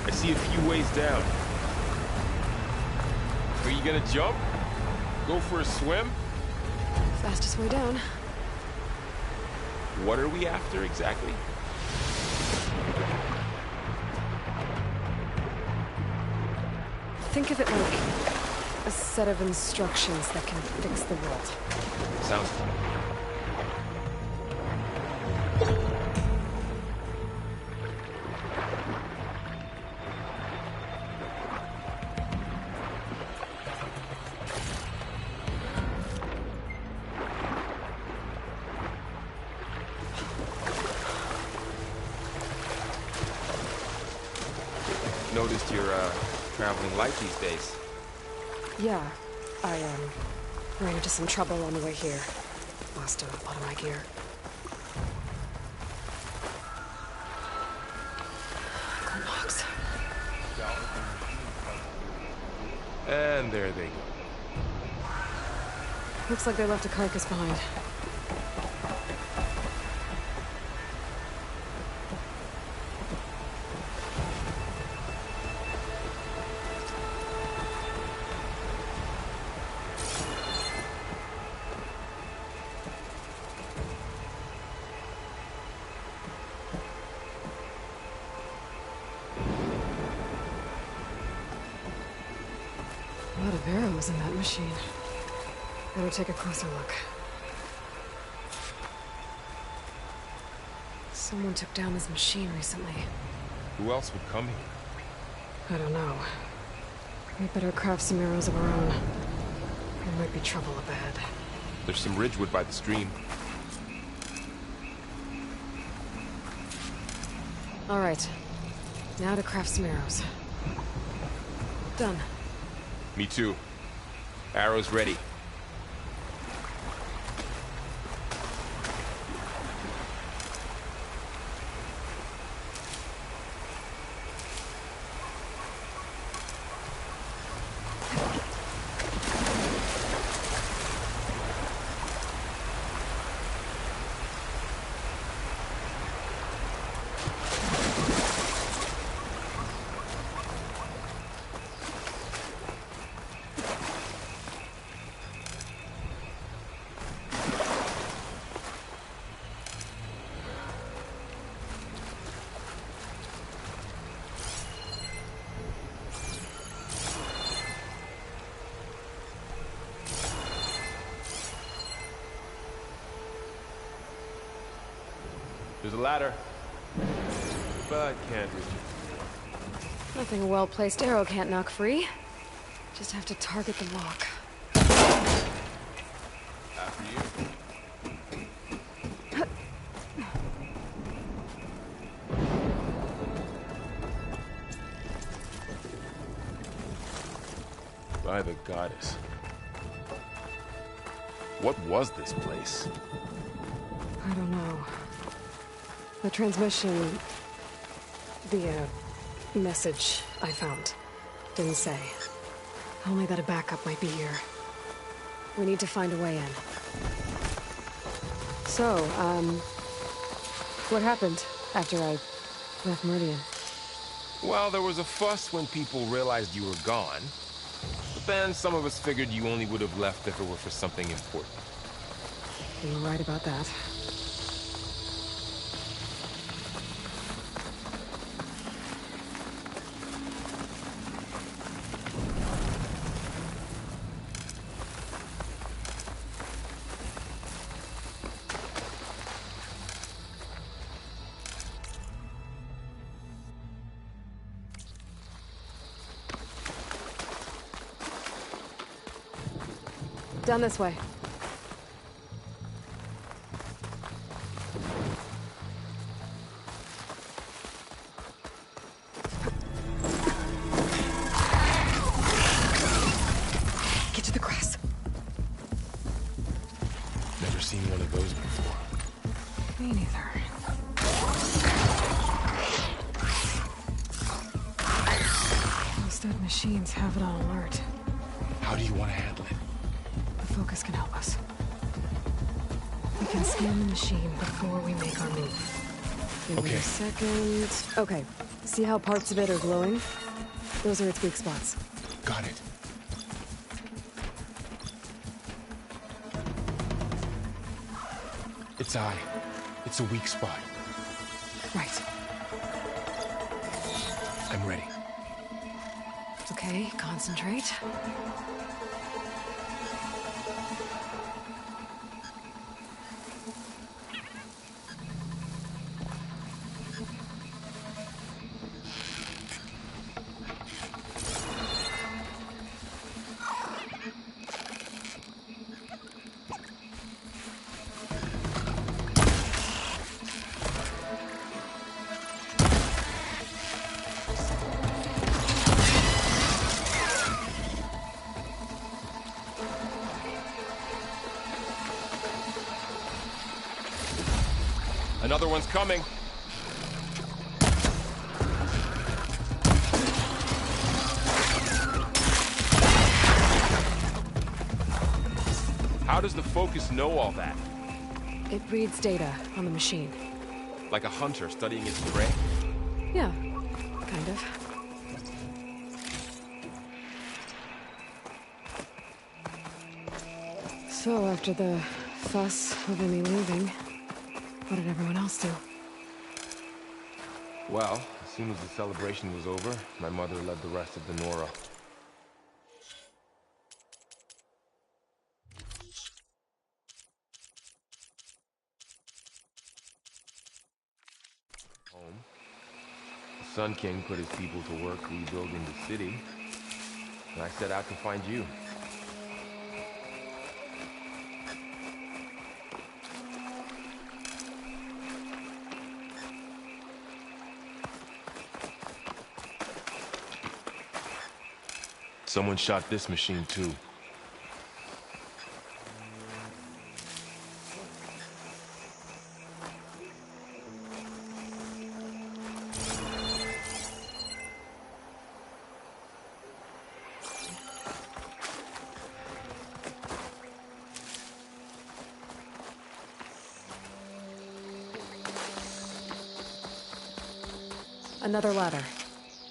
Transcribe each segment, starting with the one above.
I see a few ways down. Are you gonna jump? Go for a swim? Fastest way down. What are we after exactly? Think of it like a set of instructions that can fix the world. Sounds fun. Noticed you're traveling light these days. Yeah, I ran into some trouble on the way here. Lost a lot of my gear. Cool knocks. And there they go. Looks like they left a carcass behind. A lot of arrows in that machine. Better take a closer look. Someone took down this machine recently. Who else would come here? I don't know. We better craft some arrows of our own. There might be trouble up ahead. There's some ridgewood by the stream. All right. Now to craft some arrows. Done. Me too. Arrows ready. There's a ladder, but can't reach it. Nothing a well-placed arrow can't knock free. Just have to target the lock. After you. By the goddess. What was this place? I don't know. The transmission... the, message I found didn't say. Only that a backup might be here. We need to find a way in. So, what happened after I left Meridian? Well, there was a fuss when people realized you were gone. But then some of us figured you only would have left if it were for something important. You were right about that. Down this way. Get to the grass. Never seen one of those before. Me neither. Those dead machines have it on alert. How do you want to handle it? The focus can help us. We can scan the machine before we make our move. Give me Okay. a second. Okay, See how parts of it are glowing? Those are its weak spots. Got it. Its eye. It's a weak spot. Right. I'm ready. Okay, concentrate. Another one's coming. How does the focus know all that? It reads data on the machine. Like a hunter studying its prey? Yeah, kind of. So after the fuss over me leaving, what did everyone else do? Well, as soon as the celebration was over, my mother led the rest of the Nora. Home. The Sun King put his people to work rebuilding the city, and I set out to find you. Someone shot this machine too. Another ladder.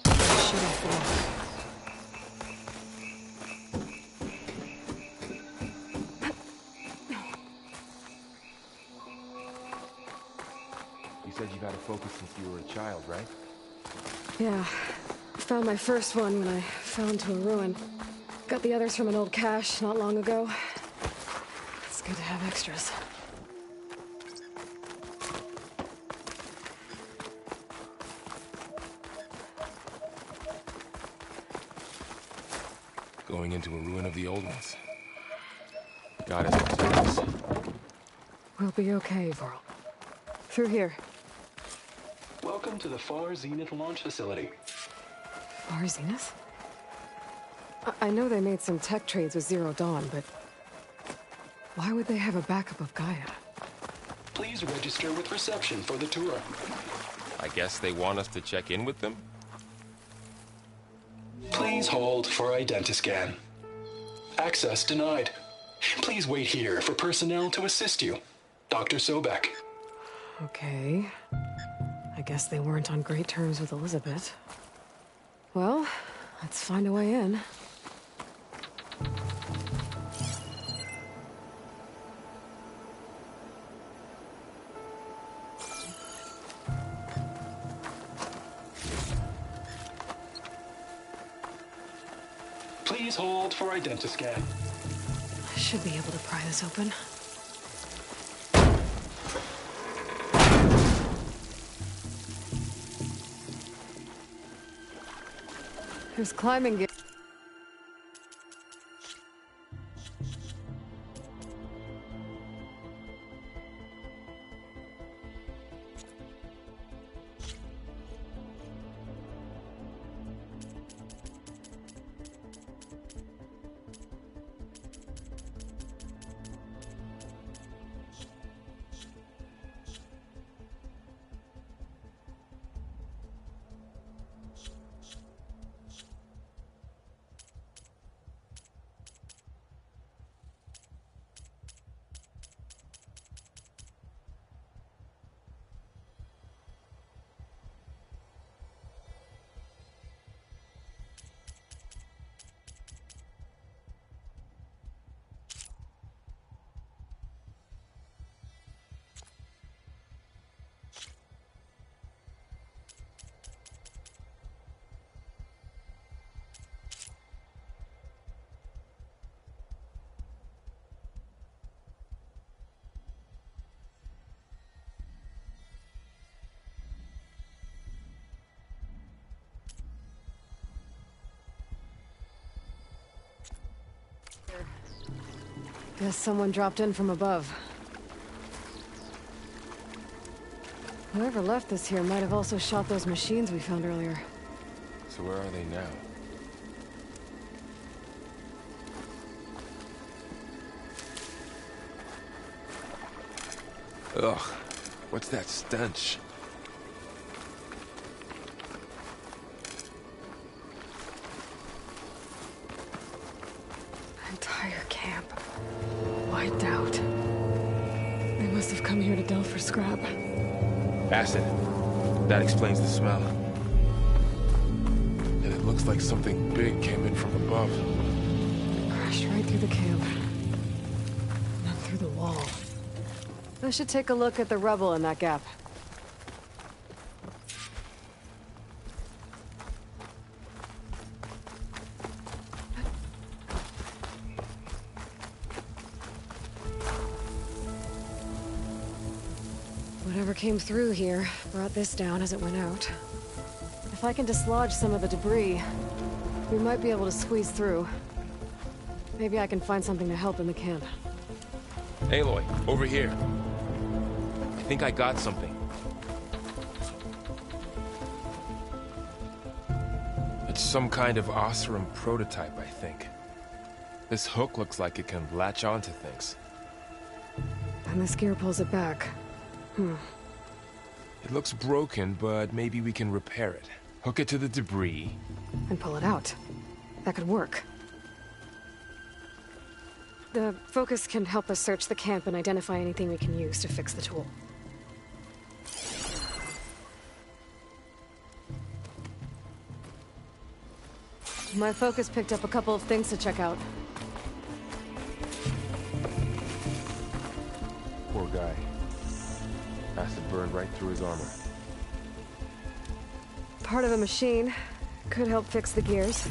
Shoot off the wall. You said you've had a focus since you were a child, right? Yeah. Found my first one when I fell into a ruin. Got the others from an old cache not long ago. It's good to have extras. Going into a ruin of the old ones. God is protect us. We'll be okay, Varl. Through here. Welcome to the Far Zenith launch facility. Far Zenith? I know they made some tech trades with Zero Dawn, but why would they have a backup of Gaia? Please register with reception for the tour. I guess they want us to check in with them? Please hold for identiscan. Access denied. Please wait here for personnel to assist you. Dr. Sobek. Okay. I guess they weren't on great terms with Elizabeth. Well, let's find a way in. Please hold for identiscan. I should be able to pry this open. There's climbing gear. Guess someone dropped in from above. Whoever left this here might have also shot those machines we found earlier. So where are they now? Ugh, what's that stench? Entire camp. Wiped out. They must have come here to delve for scrap. Acid. That explains the smell. And it looks like something big came in from above. Crashed right through the camp. Not through the wall. I should take a look at the rubble in that gap. Whatever came through here brought this down as it went out. If I can dislodge some of the debris, we might be able to squeeze through. Maybe I can find something to help in the camp. Aloy, over here. I think I got something. It's some kind of Oseram prototype, I think. This hook looks like it can latch onto things. And this gear pulls it back. It looks broken, but maybe we can repair it. Hook it to the debris. And pull it out. That could work. The focus can help us search the camp and identify anything we can use to fix the tool. My focus picked up a couple of things to check out. Poor guy. Acid burned right through his armor. Part of a machine. Could help fix the gears.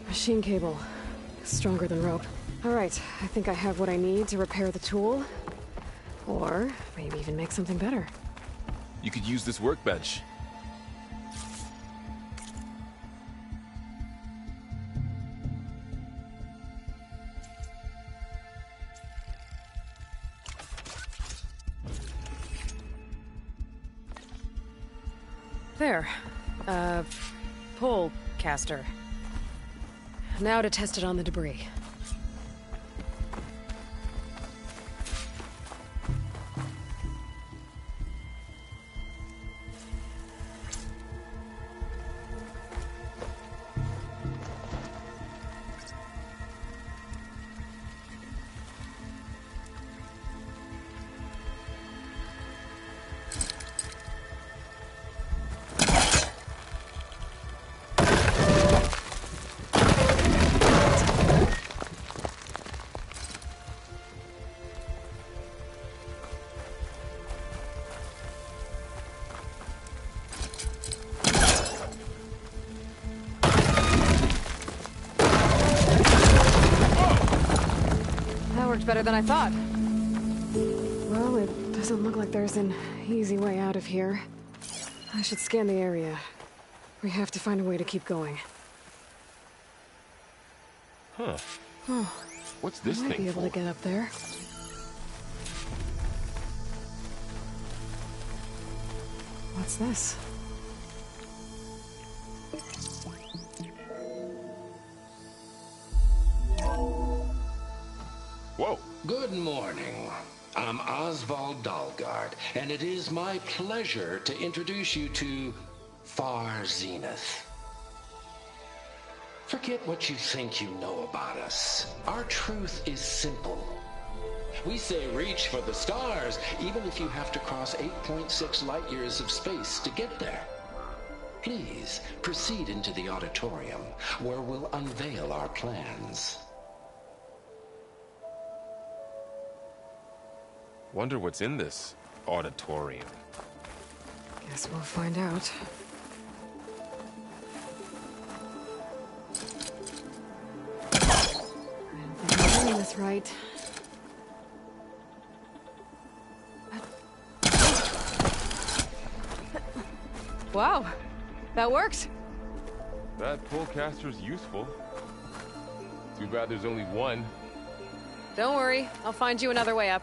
Machine cable. Stronger than rope. All right, I think I have what I need to repair the tool. Or maybe even make something better. You could use this workbench. There. Pole caster. Now to test it on the debris. Better than I thought. Well, it doesn't look like there's an easy way out of here. I should scan the area. We have to find a way to keep going. Huh. Oh, What's this I might thing be able for? to get up there. What's this? Whoa. Good morning. I'm Oswald Dalgard, and it is my pleasure to introduce you to Far Zenith. Forget what you think you know about us. Our truth is simple. We say reach for the stars, even if you have to cross 8.6 light years of space to get there. Please proceed into the auditorium, where we'll unveil our plans. Wonder what's in this auditorium. Guess we'll find out. I don't think I'm doing this right. Wow, that worked. That pullcaster's useful. Too bad there's only one. Don't worry, I'll find you another way up.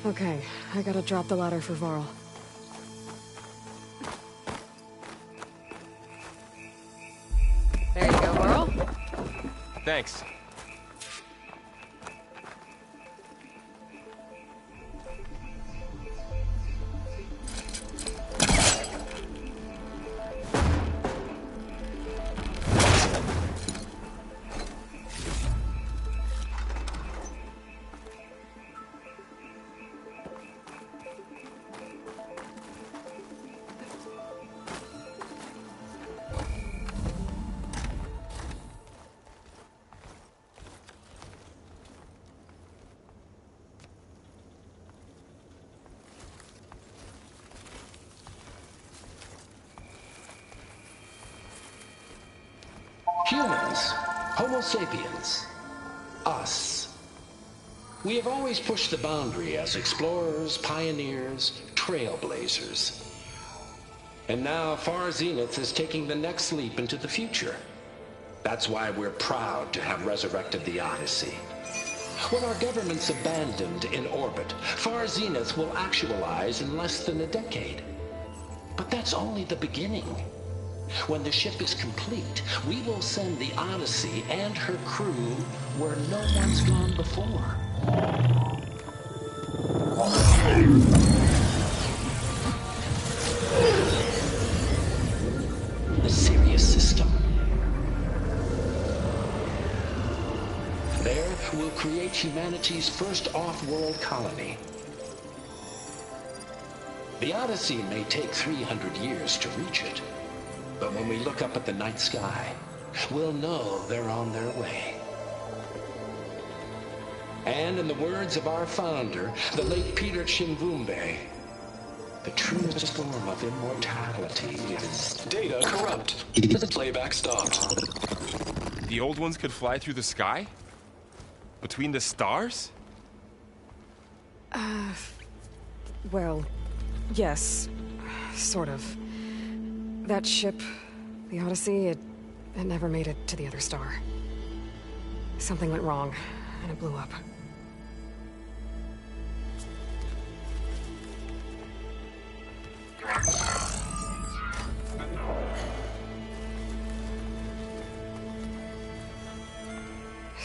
Okay, I gotta drop the ladder for Varl. There you go, Varl. Thanks. Humans, Homo sapiens, us. We have always pushed the boundary as explorers, pioneers, trailblazers. And now Far Zenith is taking the next leap into the future. That's why we're proud to have resurrected the Odyssey. When our government's abandoned in orbit, Far Zenith will actualize in less than a decade. But that's only the beginning. When the ship is complete, we will send the Odyssey and her crew where no one's gone before. The Sirius system. There, we'll create humanity's first off-world colony. The Odyssey may take 300 years to reach it. But when we look up at the night sky, we'll know they're on their way. And in the words of our founder, the late Peter Chimvumbe, the truest form of immortality is... Data corrupt. Playback stopped. The old ones could fly through the sky? Between the stars? Well, yes. Sort of. That ship, the Odyssey, it never made it to the other star. Something went wrong, and it blew up.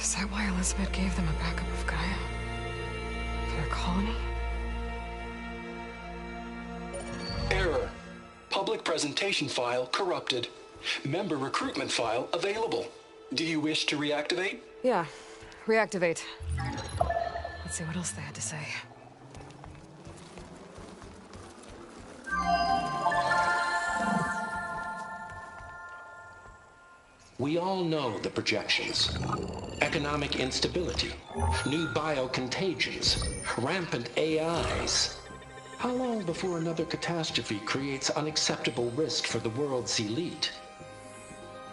Is that why Elizabeth gave them a backup of Gaia? For their colony? Error. Public presentation file corrupted. Member recruitment file available. Do you wish to reactivate? Yeah. Reactivate. Let's see what else they had to say. We all know the projections. Economic instability, new biocontagions, rampant AIs. How long before another catastrophe creates unacceptable risk for the world's elite?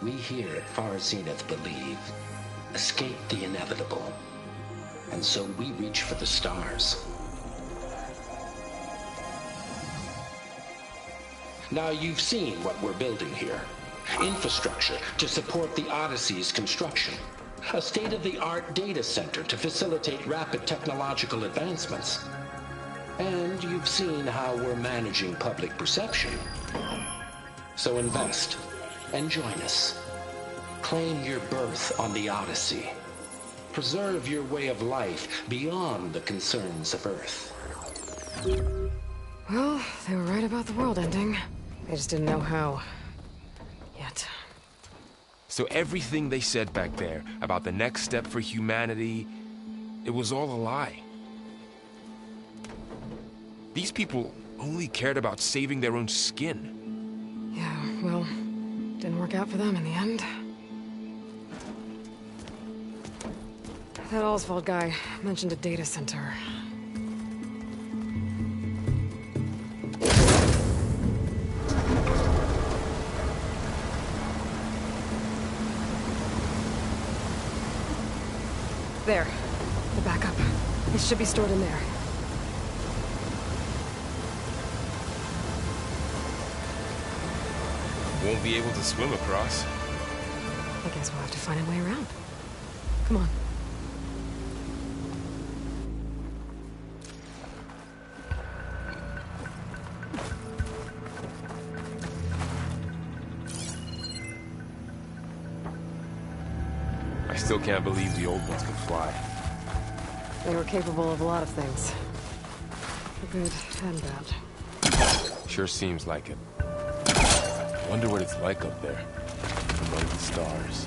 We here at Far Zenith believe, escape the inevitable. And so we reach for the stars. Now you've seen what we're building here. Infrastructure to support the Odyssey's construction. A state-of-the-art data center to facilitate rapid technological advancements. And you've seen how we're managing public perception. So invest and join us. Claim your berth on the Odyssey. Preserve your way of life beyond the concerns of Earth. Well, they were right about the world ending. They just didn't know how. Yet. So everything they said back there about the next step for humanity, it was all a lie. These people only cared about saving their own skin. Yeah, well, didn't work out for them in the end. That Oswald guy mentioned a data center. There. The backup. It should be stored in there. Won't be able to swim across. I guess we'll have to find a way around. Come on. I still can't believe the old ones could fly. They were capable of a lot of things. Good and bad. Sure seems like it. Wonder what it's like up there, among the stars.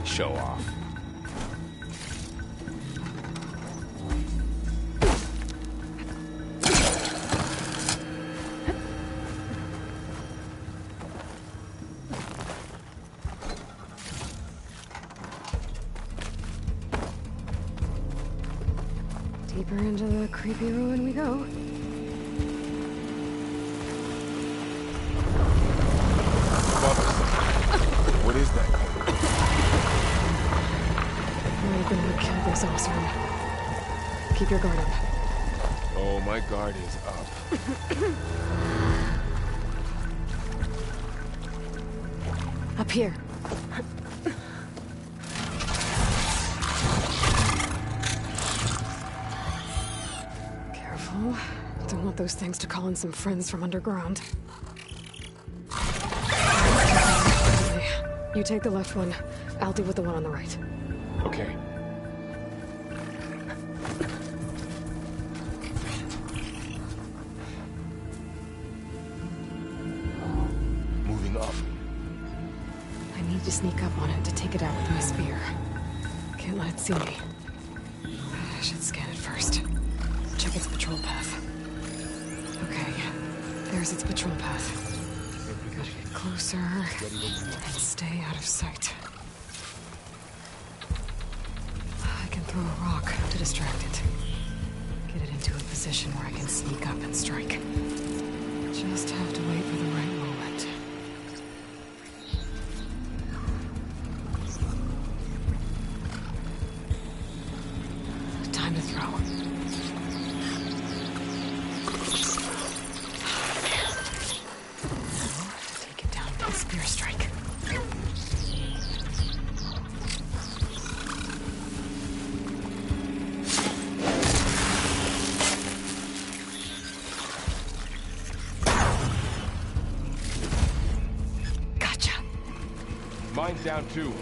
Show off. Deeper into the creepy ruin we go. What is that? We're gonna kill this Osram. Keep your guard up. Oh, my guard is up. Up here. Careful. Don't want those things to call in some friends from underground. You take the left one. I'll deal with the one on the right. Okay. Moving up. I need to sneak up on it to take it out with my spear. Can't let it see me. I should scan it first. Check its patrol path. Okay, there's its patrol path. Gotta get closer and stay out of sight. I can throw a rock to distract it. Get it into a position where I can sneak up and strike. Just have to wait for the right moment. Time to throw. Take it down with a spear strike. Gotcha. Mine's down too.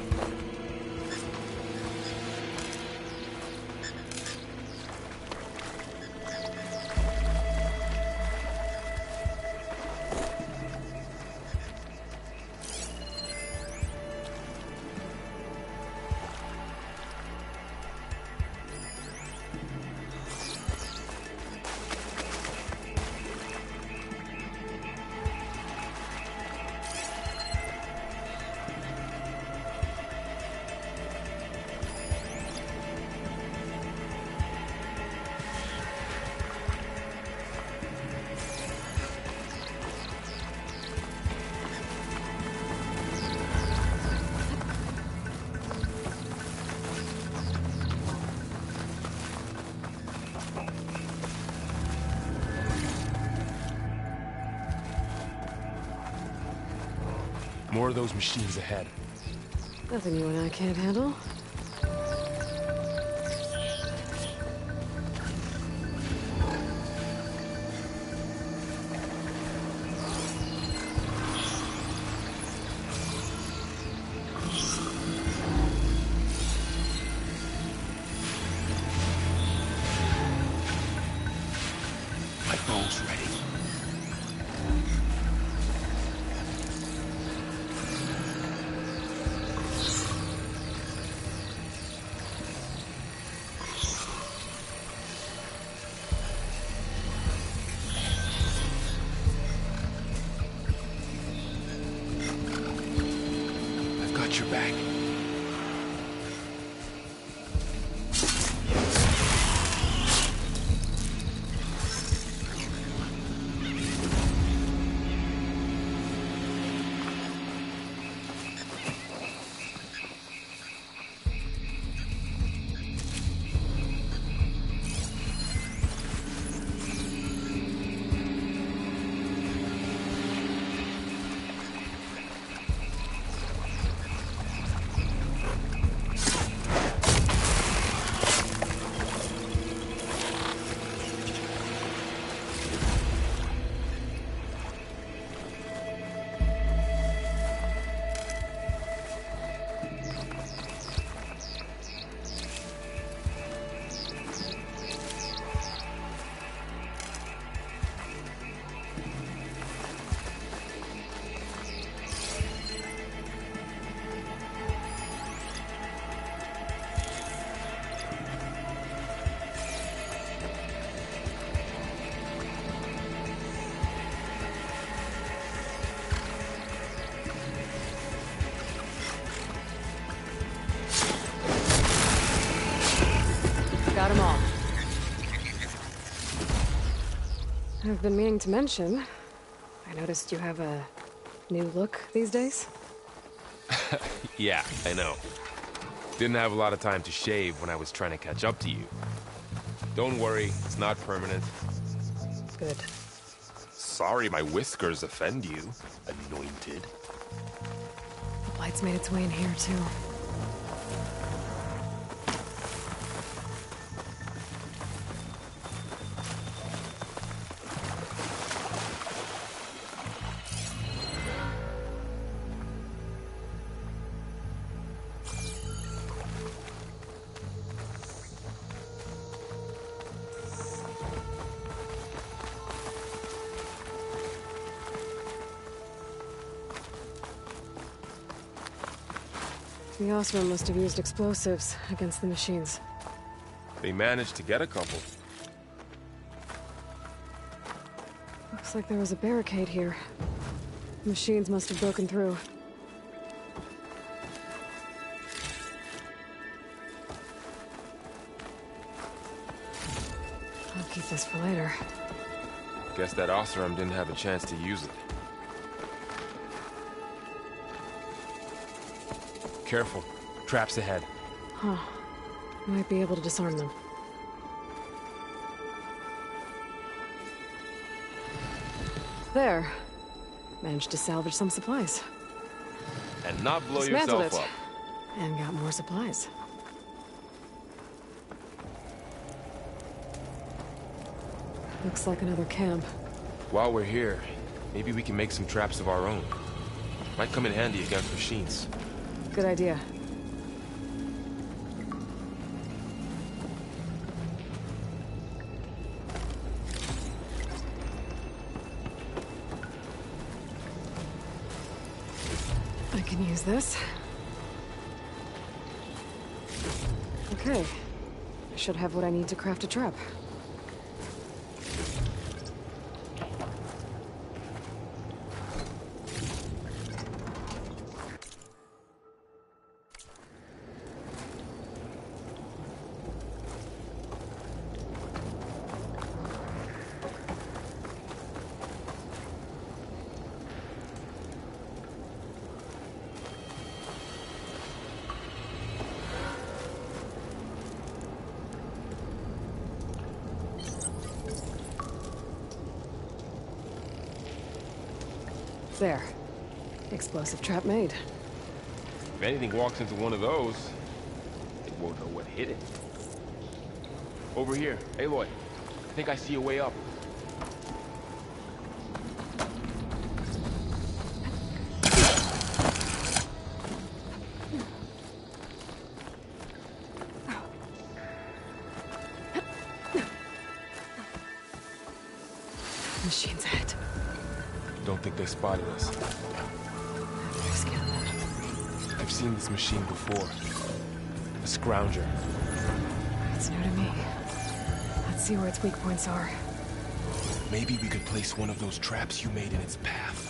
More of those machines ahead. Nothing you and I can't handle. My bow's ready. I've got your back. Got them all. I've been meaning to mention, I noticed you have a new look these days. Yeah, I know. Didn't have a lot of time to shave when I was trying to catch up to you. Don't worry, it's not permanent. Good. Sorry my whiskers offend you, anointed. The blight's made its way in here, too. The Osram must have used explosives against the machines. They managed to get a couple. Looks like there was a barricade here. Machines must have broken through. I'll keep this for later. Guess that Osram didn't have a chance to use it. Careful. Traps ahead. Huh. Might be able to disarm them. There. Managed to salvage some supplies. And not blow Dismantled yourself it. up. And got more supplies. Looks like another camp. While we're here, maybe we can make some traps of our own. Might come in handy against machines. Good idea. I can use this. Okay. I should have what I need to craft a trap. There. Explosive trap made. If anything walks into one of those, it won't know what hit it. Over here. Aloy, I think I see a way up. Machine's ahead. Don't think they spotted us. Scan them. I've seen this machine before. A scrounger. It's new to me. Let's see where its weak points are. Maybe we could place one of those traps you made in its path.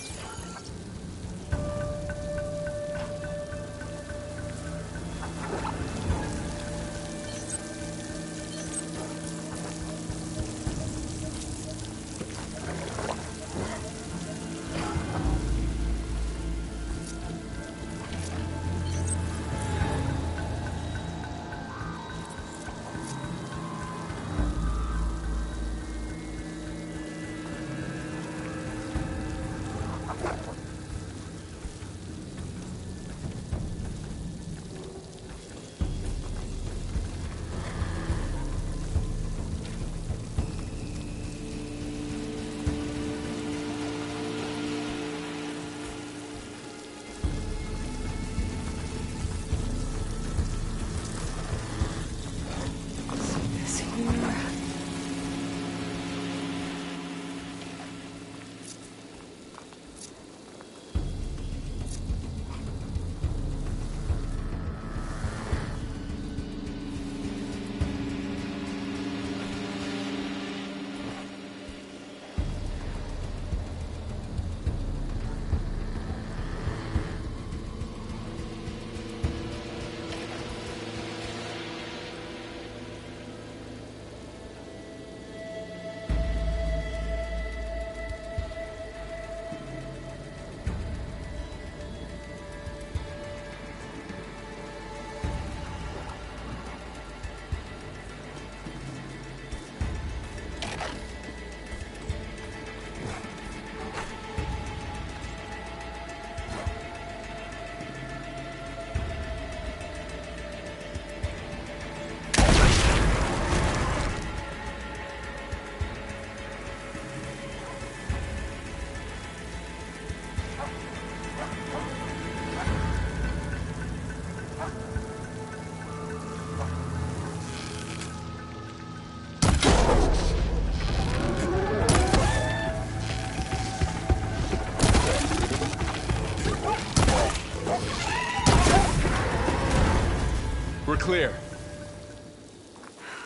We're clear.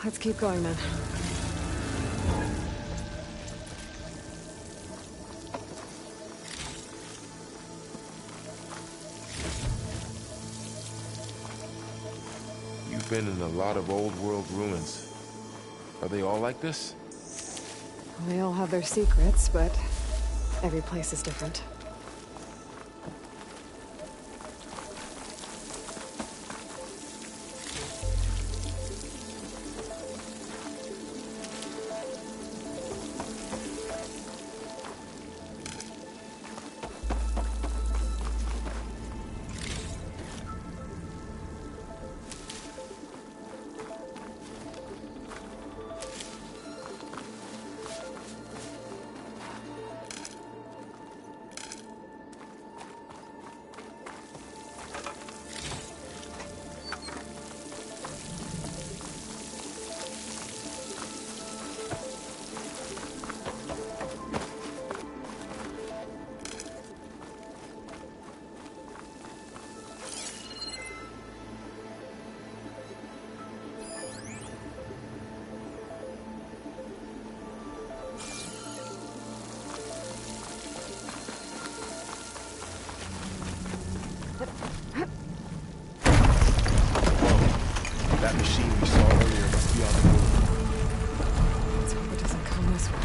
Let's keep going, then. You've been in a lot of old world ruins. Are they all like this? They all have their secrets, but every place is different. That machine we saw earlier must be on the move. Let's hope it doesn't come this way.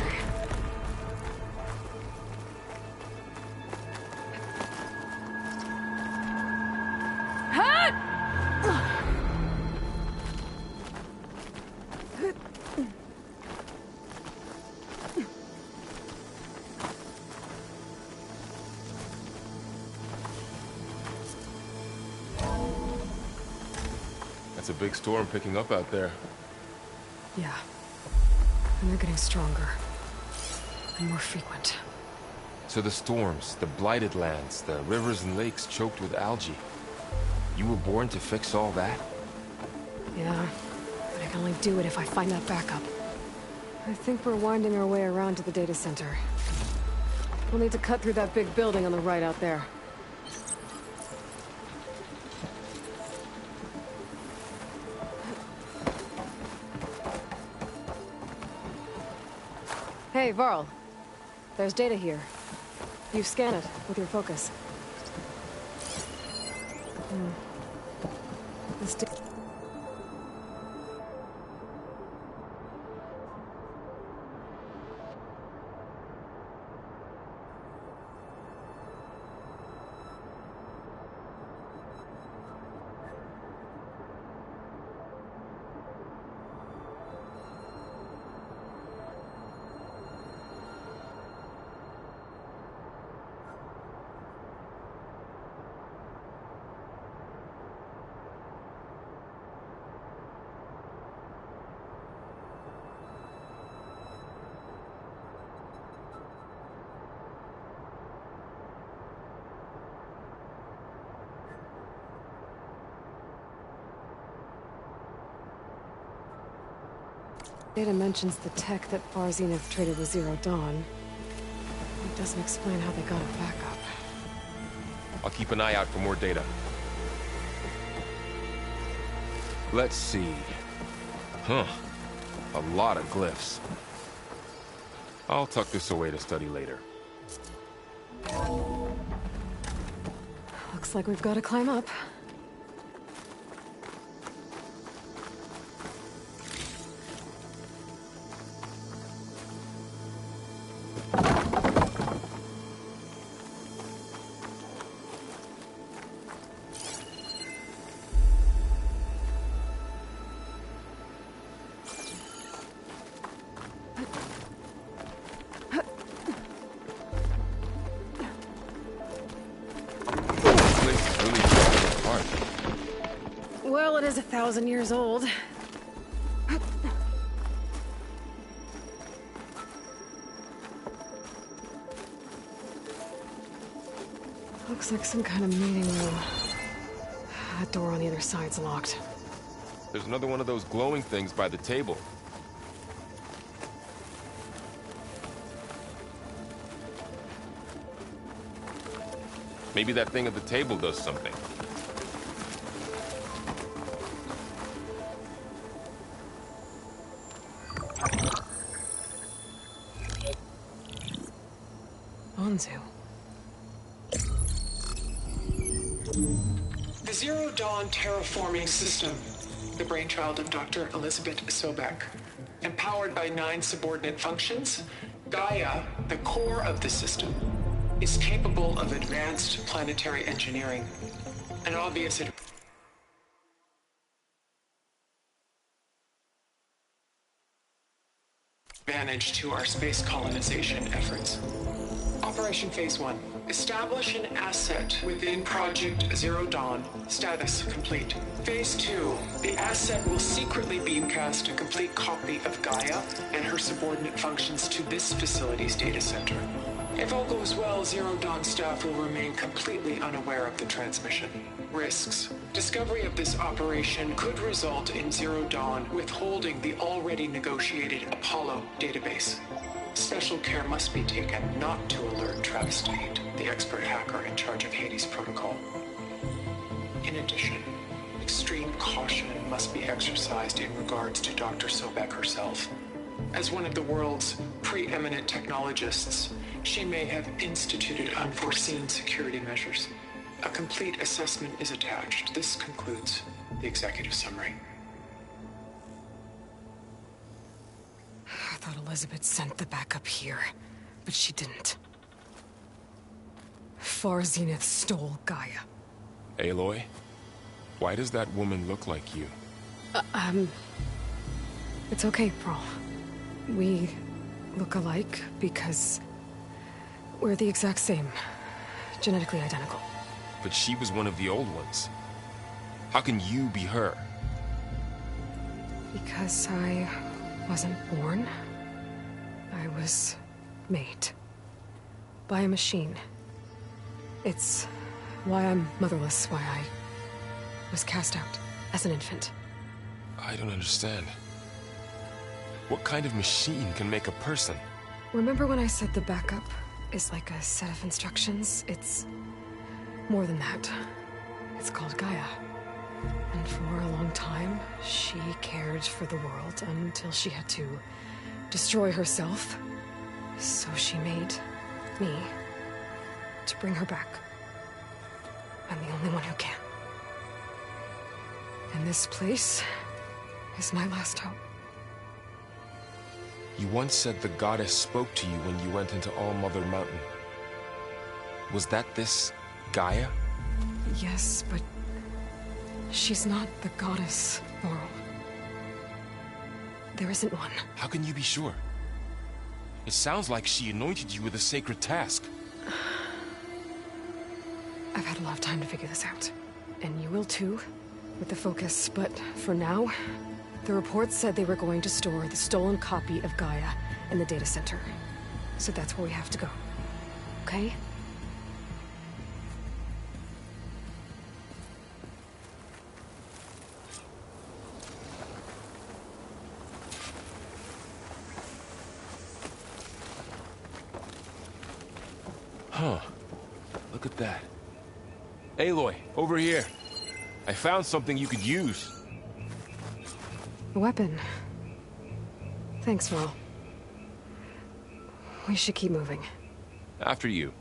It's a big storm picking up out there. Yeah. And they're getting stronger. And more frequent. So the storms, the blighted lands, the rivers and lakes choked with algae. You were born to fix all that? Yeah. But I can only do it if I find that backup. I think we're winding our way around to the data center. We'll need to cut through that big building on the right out there. Hey, Varl. There's data here. You scan it with your focus. This data mentions the tech that Far Zenith traded with Zero Dawn. It doesn't explain how they got it back up. I'll keep an eye out for more data. Let's see. Huh. A lot of glyphs. I'll tuck this away to study later. Looks like we've got to climb up. Well, it is 1,000 years old. Looks like some kind of meeting room. That door on the other side's locked. There's another one of those glowing things by the table. Maybe that thing at the table does something. Anzu. The Zero Dawn terraforming system, the brainchild of Dr. Elizabeth Sobek. Empowered by 9 subordinate functions, Gaia, the core of the system, is capable of advanced planetary engineering. An obvious advantage to our space colonization efforts. Operation Phase 1. Establish an asset within Project Zero Dawn. Status complete. Phase 2. The asset will secretly beamcast a complete copy of Gaia and her subordinate functions to this facility's data center. If all goes well, Zero Dawn staff will remain completely unaware of the transmission. Risks. Discovery of this operation could result in Zero Dawn withholding the already negotiated Apollo database. Special care must be taken not to alert Travis Tate, the expert hacker in charge of Hades Protocol. In addition, extreme caution must be exercised in regards to Dr. Sobek herself. As one of the world's preeminent technologists, she may have instituted unforeseen security measures. A complete assessment is attached. This concludes the executive summary. I thought Elizabeth sent the backup here, but she didn't. Far Zenith stole Gaia. Aloy? Why does that woman look like you? It's okay, Pearl. We look alike because we're the exact same. Genetically identical. But she was one of the old ones. How can you be her? Because I wasn't born. I was made. By a machine. It's why I'm motherless, why I was cast out as an infant. I don't understand. What kind of machine can make a person? Remember when I said the backup is like a set of instructions? It's more than that. It's called Gaia. And for a long time, she cared for the world until she had to destroy herself. So she made me to bring her back. I'm the only one who can. And this place is my last hope. You once said the goddess spoke to you when you went into All-Mother Mountain. Was that this Gaia? Yes, but she's not the goddess, Laurel. There isn't one. How can you be sure? It sounds like she anointed you with a sacred task. I've had a lot of time to figure this out. And you will too, with the focus. But for now, the reports said they were going to store the stolen copy of Gaia in the data center. So that's where we have to go. Okay? Huh. Look at that. Aloy, over here. I found something you could use. A weapon. Thanks, Ral. We should keep moving. After you.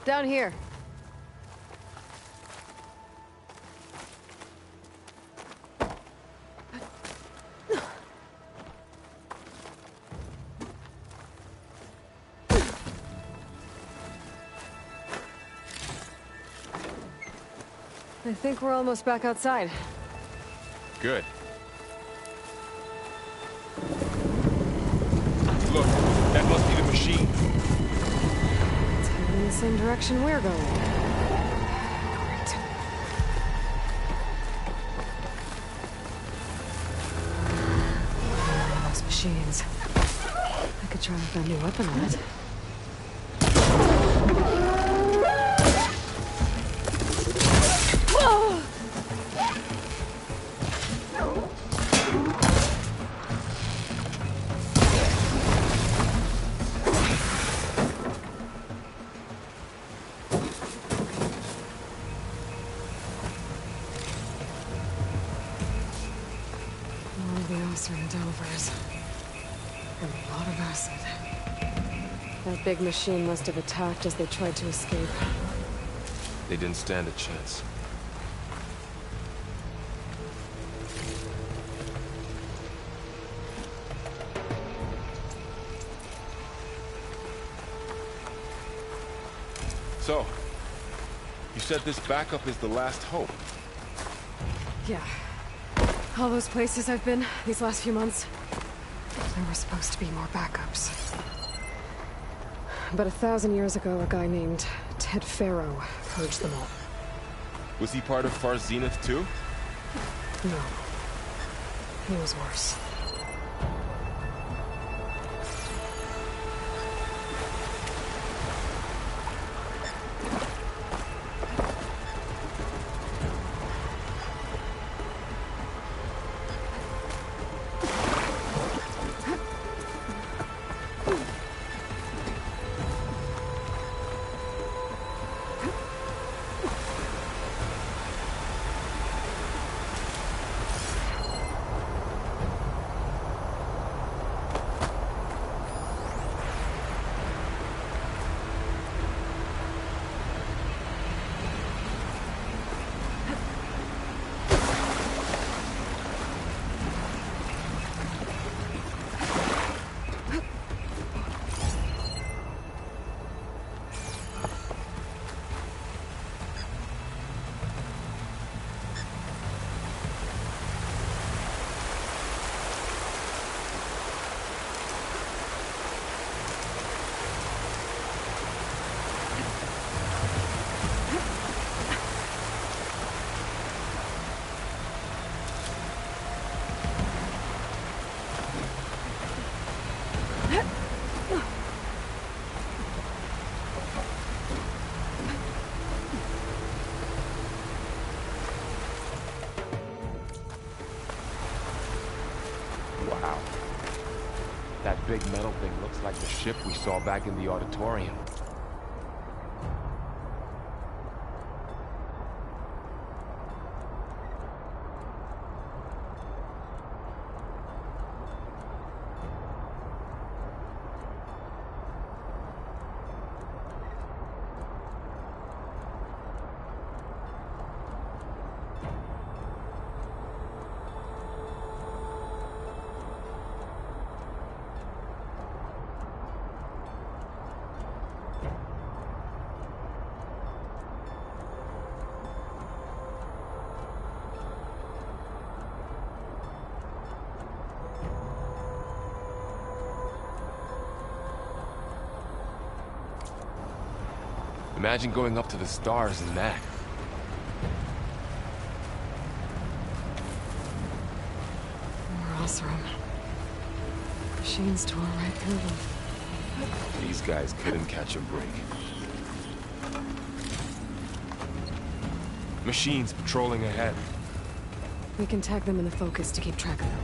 Down here. I think we're almost back outside. Good. Look, that must be the machine. It's heading in the same direction we're going. Great. Those machines. I could try with that new weapon on it. And Delvers. And a lot of acid. That big machine must have attacked as they tried to escape. They didn't stand a chance. So, you said this backup is the last hope. Yeah. All those places I've been these last few months, there were supposed to be more backups. But 1,000 years ago, a guy named Ted Faro purged them all. Was he part of Far Zenith too? No. He was worse. That big metal thing looks like the ship we saw back in the auditorium. Imagine going up to the stars in that. More Oseram. Machines tore right through them. These guys couldn't catch a break. Machines patrolling ahead. We can tag them in the focus to keep track of them.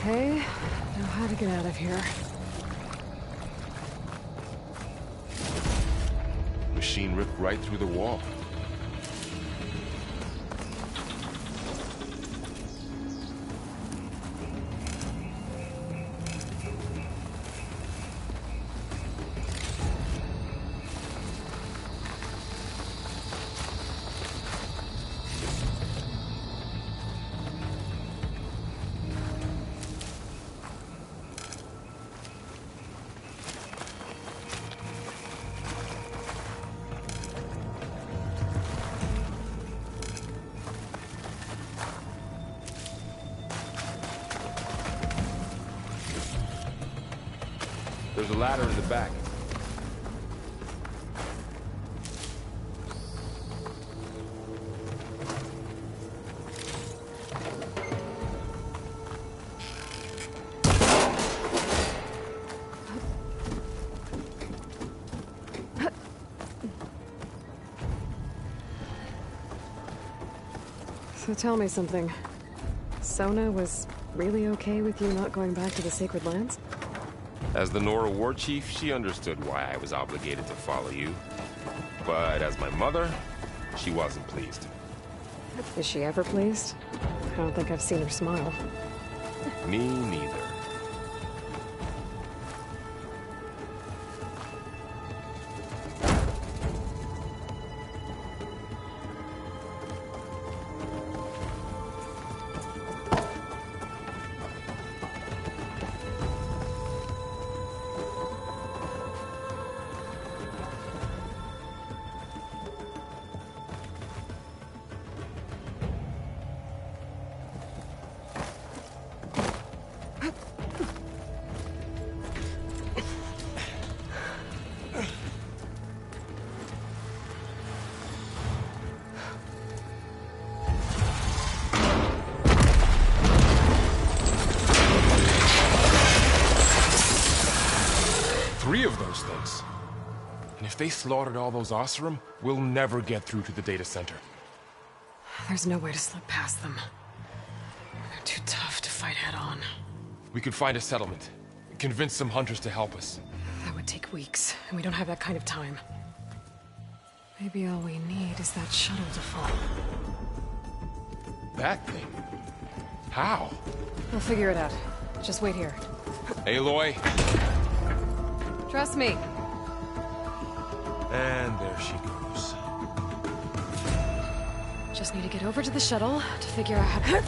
Okay, now how to get out of here. Machine ripped right through the wall. There's a ladder in the back. So tell me something. Sona was really okay with you not going back to the Sacred Lands? As the Nora war chief, she understood why I was obligated to follow you. But as my mother, she wasn't pleased. Is she ever pleased? I don't think I've seen her smile. Me neither. they slaughtered all those Oseram, we'll never get through to the data center. There's no way to slip past them. They're too tough to fight head-on. We could find a settlement. Convince some hunters to help us. That would take weeks, and we don't have that kind of time. Maybe all we need is that shuttle to fall. That thing? How? We'll figure it out. Just wait here. Aloy. Trust me. And there she goes. Just need to get over to the shuttle to figure out how to...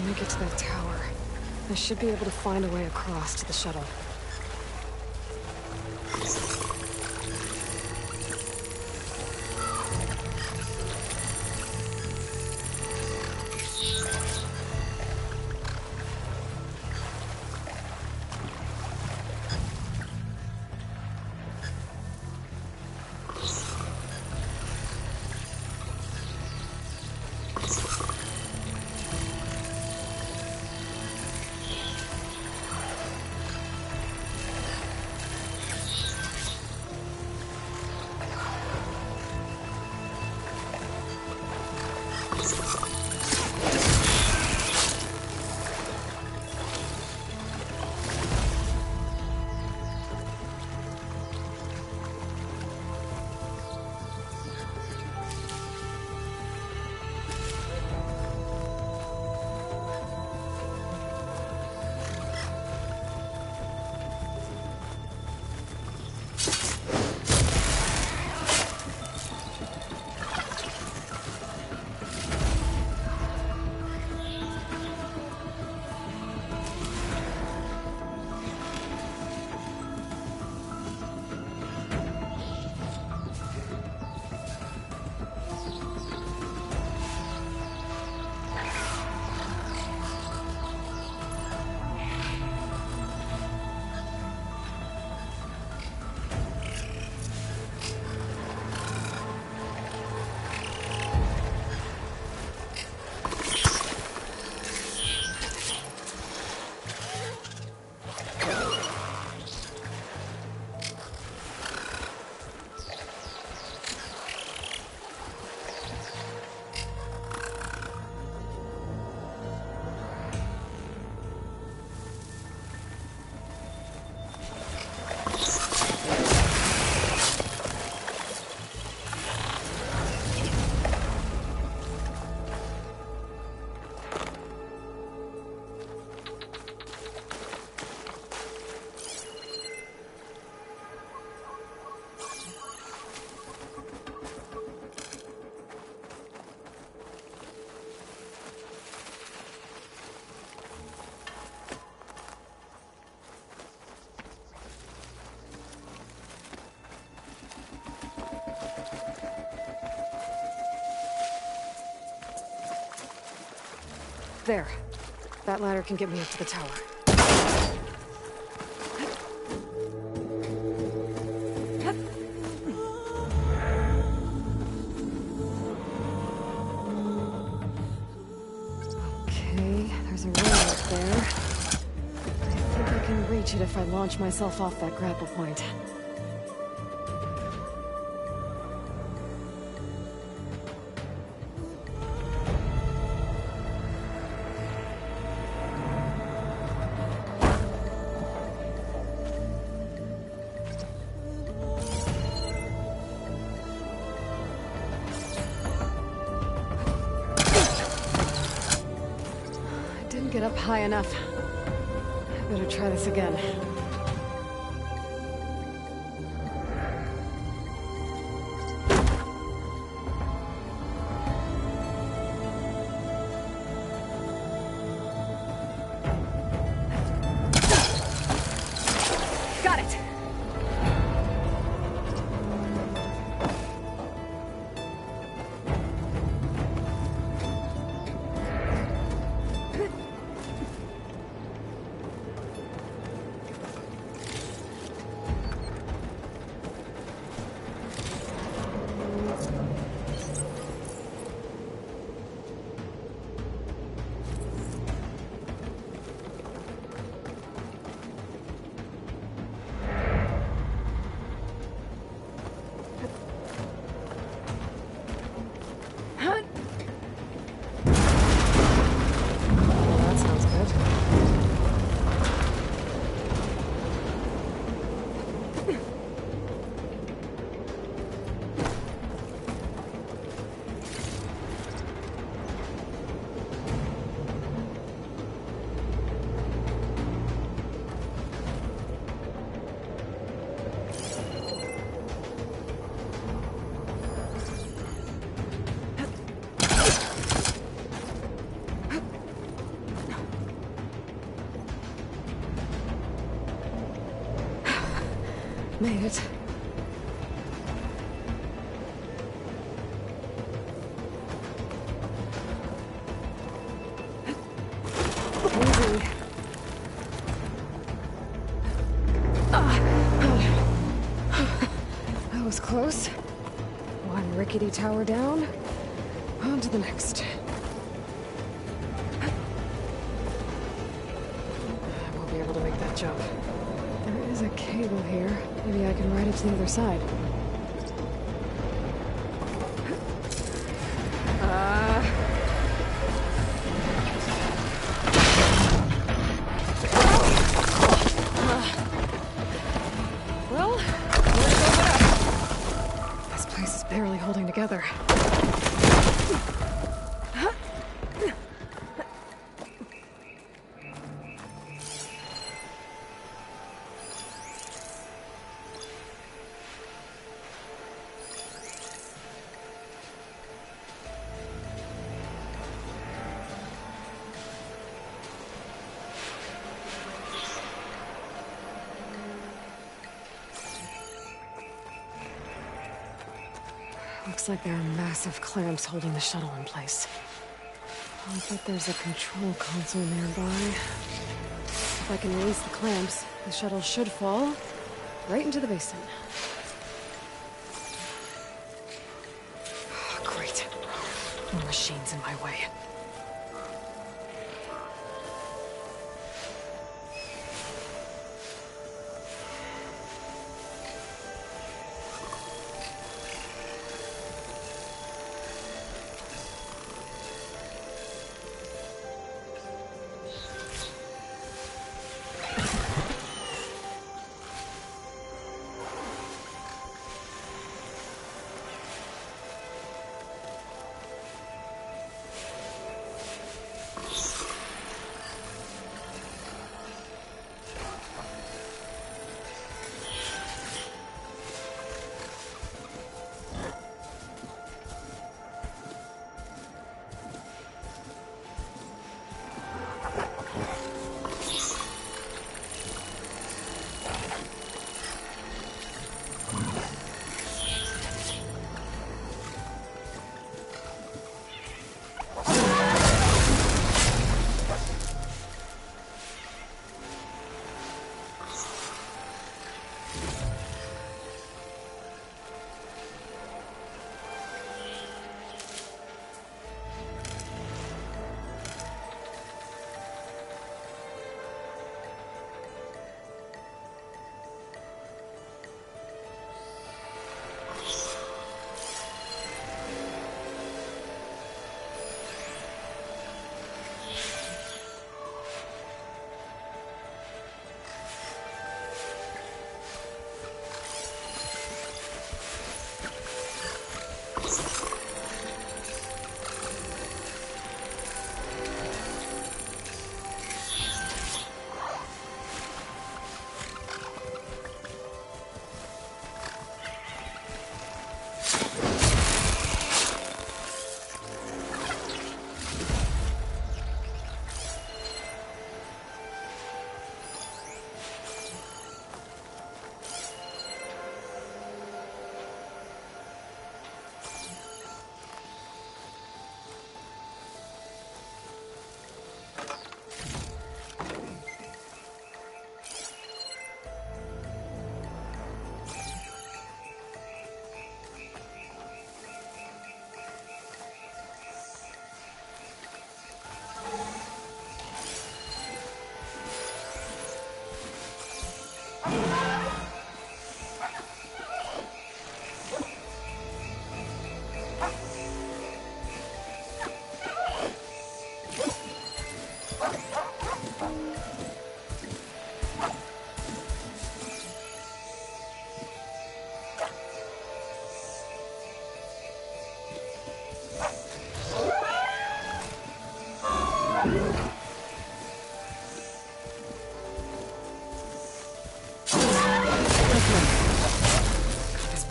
Make it to that tower. I should be able to find a way across to the shuttle. There. That ladder can get me up to the tower. Okay, there's a rail up there. I think I can reach it if I launch myself off that grapple point. Get up high enough. I better try this again. Got it! Made it. Easy. That was close. One rickety tower down. On to the next. I won't be able to make that jump. There is a cable here. Maybe I can ride it to the other side. Well, where to go up? This place is barely holding together. Looks like there are massive clamps holding the shuttle in place. I'll bet there's a control console nearby. If I can release the clamps, the shuttle should fall right into the basin. Oh, great. More machines in my way.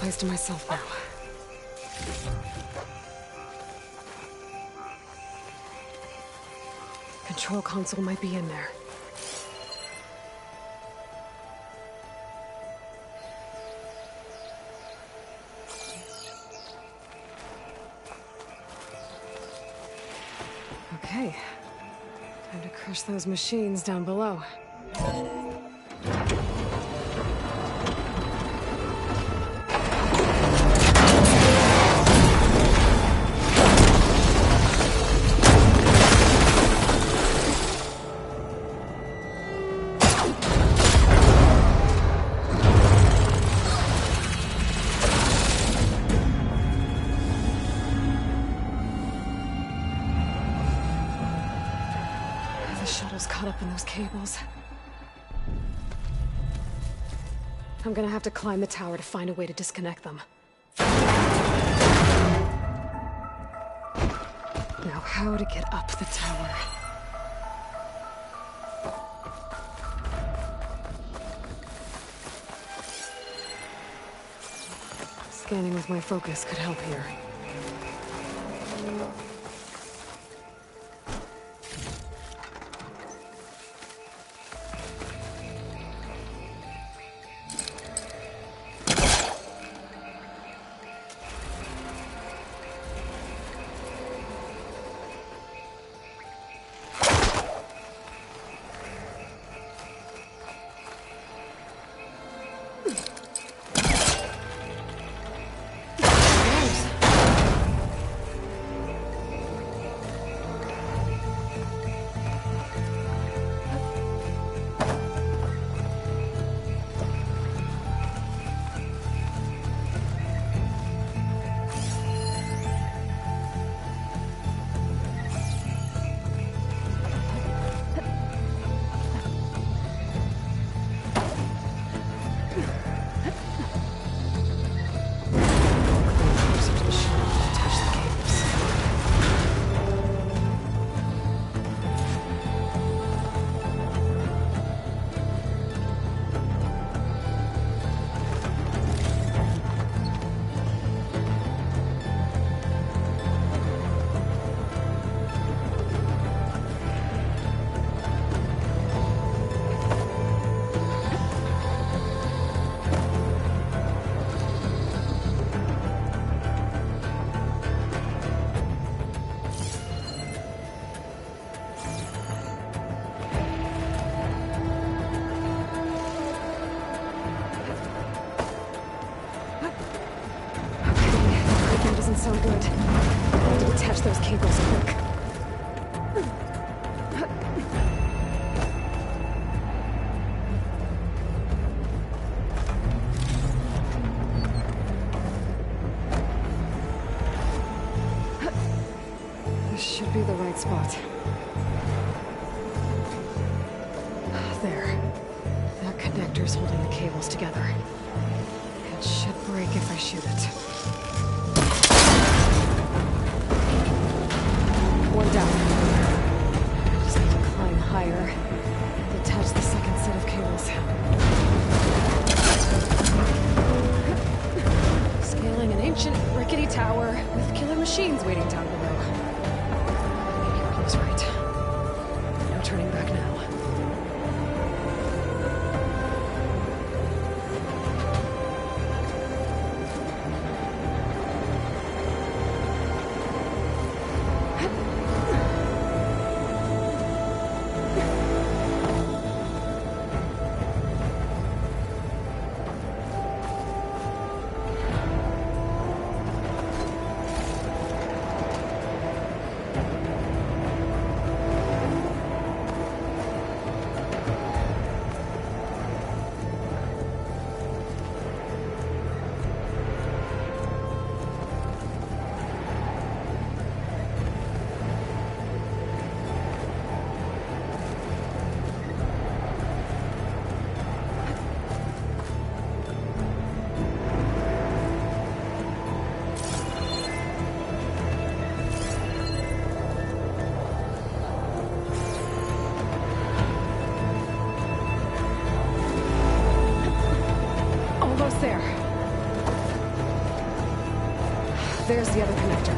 Place to myself now. Control console might be in there. Okay. Time to crush those machines down below. The shuttle's caught up in those cables. I'm gonna have to climb the tower to find a way to disconnect them. Now, how to get up the tower? Scanning with my focus could help here. Sound good. I need to detach those cables quick. This should be the right spot. There. That connector's holding the cables together. It should break if I shoot it. One down. I just need to climb higher. Detach the second set of cables. Scaling an ancient, rickety tower with killer machines waiting down below. Maybe I was right. No turning back now. There's the other connector.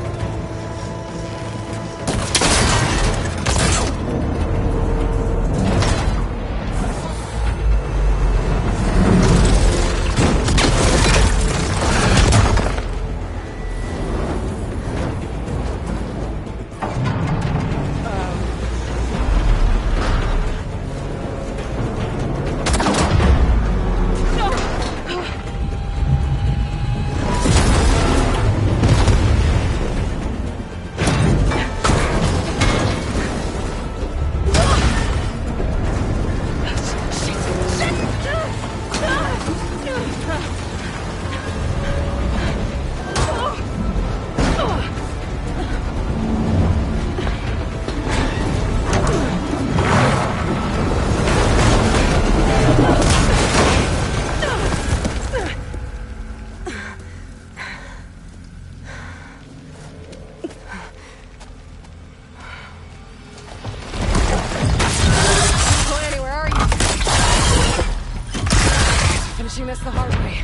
this the hard way.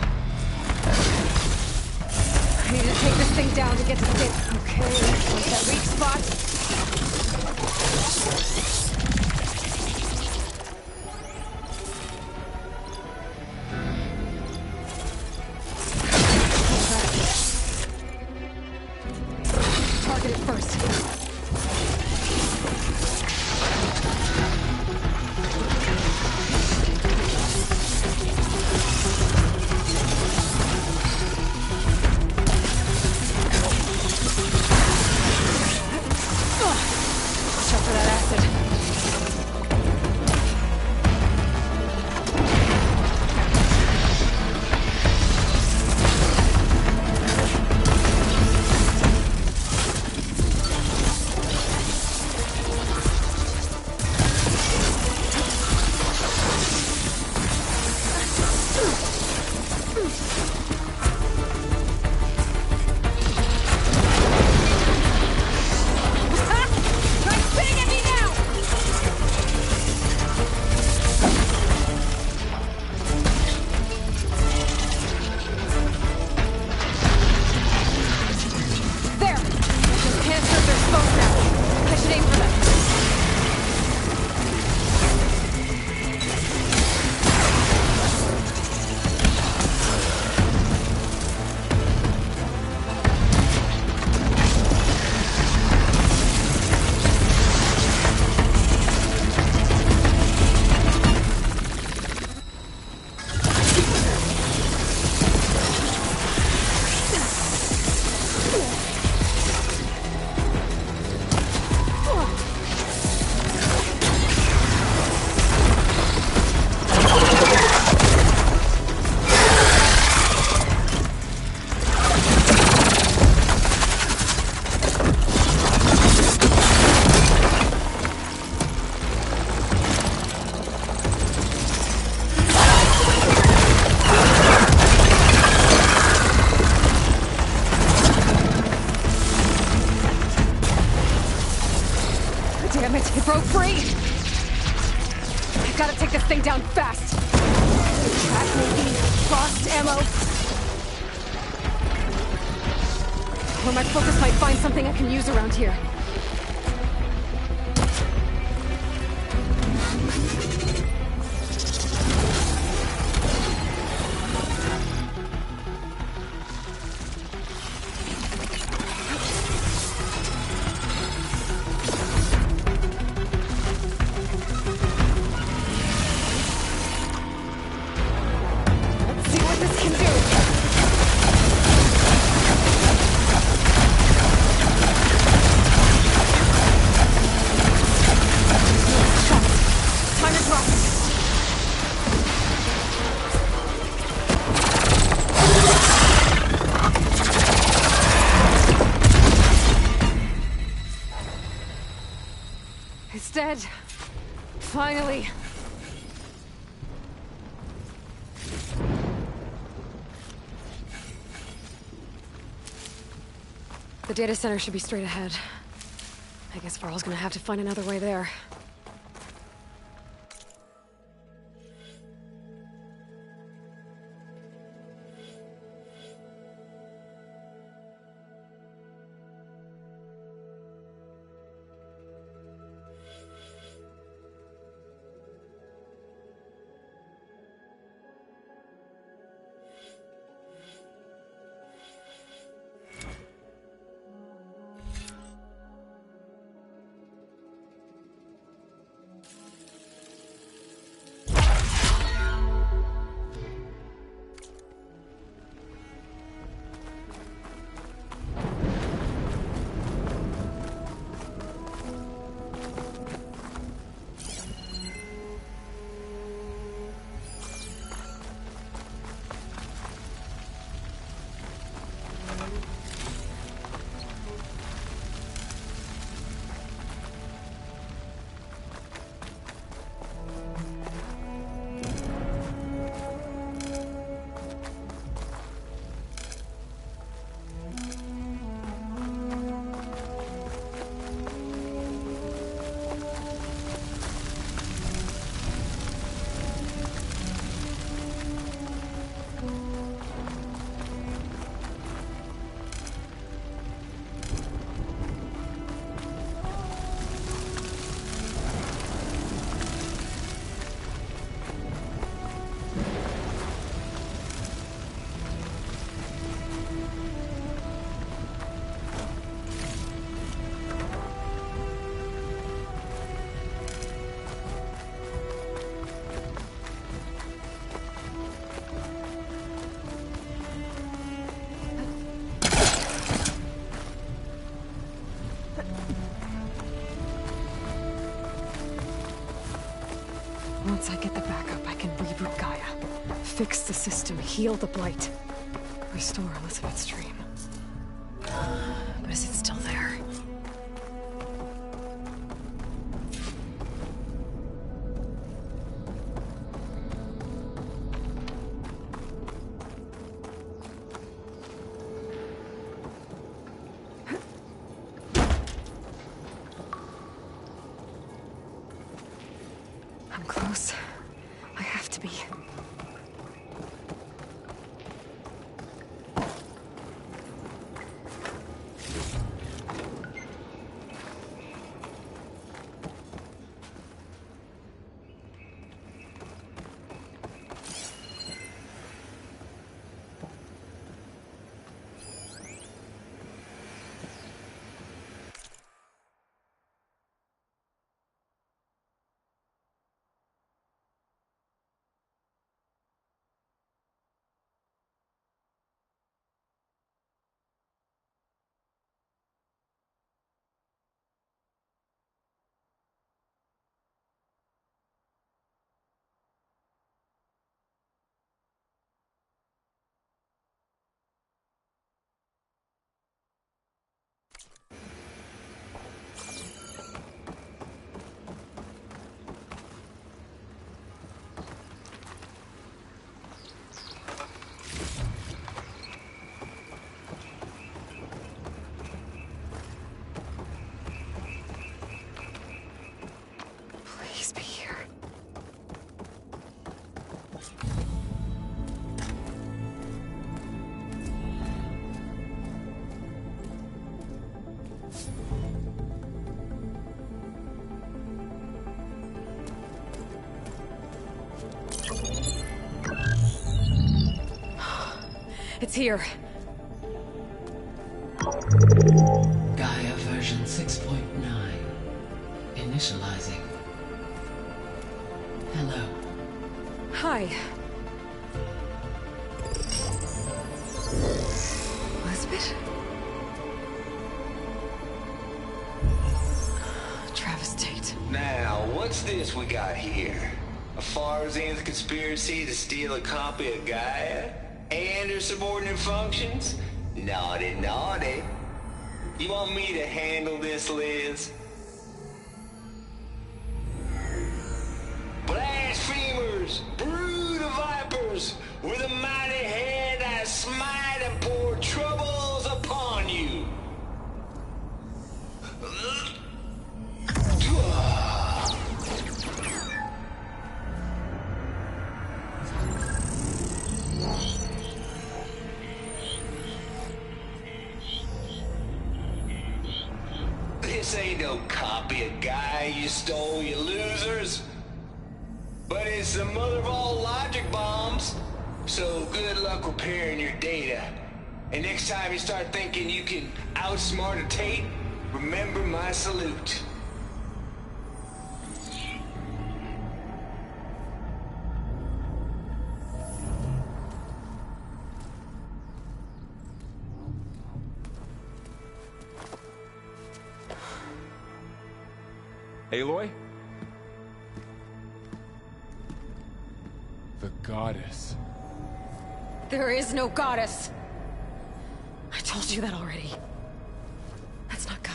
I need to take this thing down to get to Sid. Okay, where's that weak spot? Target it first. Watch out for that acid. Damn it, it broke free! I gotta take this thing down fast! Track maybe? Lost ammo? Or my focus might find something I can use around here. It's dead. Finally. The data center should be straight ahead. I guess Varl's gonna have to find another way there. Once I get the backup, I can reboot Gaia. Fix the system, heal the Blight. Restore Elizabeth's dream. But is it still there? I'm close. I have to be. Please be here. It's here. Gaia version 6.9. Initializing. Hello. Hi. Elizabeth? Travis Tate. Now, what's this we got here? A Farzan's conspiracy to steal a copy of Gaia? And her subordinate functions? Naughty, naughty. You want me to handle this, Liz? Blasphemers! Brood of vipers! With a mighty hand I smite and pour troubles upon you! This ain't no copy of Gaia you stole, you losers. But it's the mother of all logic bombs. So good luck repairing your data. And next time you start thinking you can outsmart a Tate, remember my salute. Aloy? The goddess. There is no goddess! I told you that already. That's not Gaia.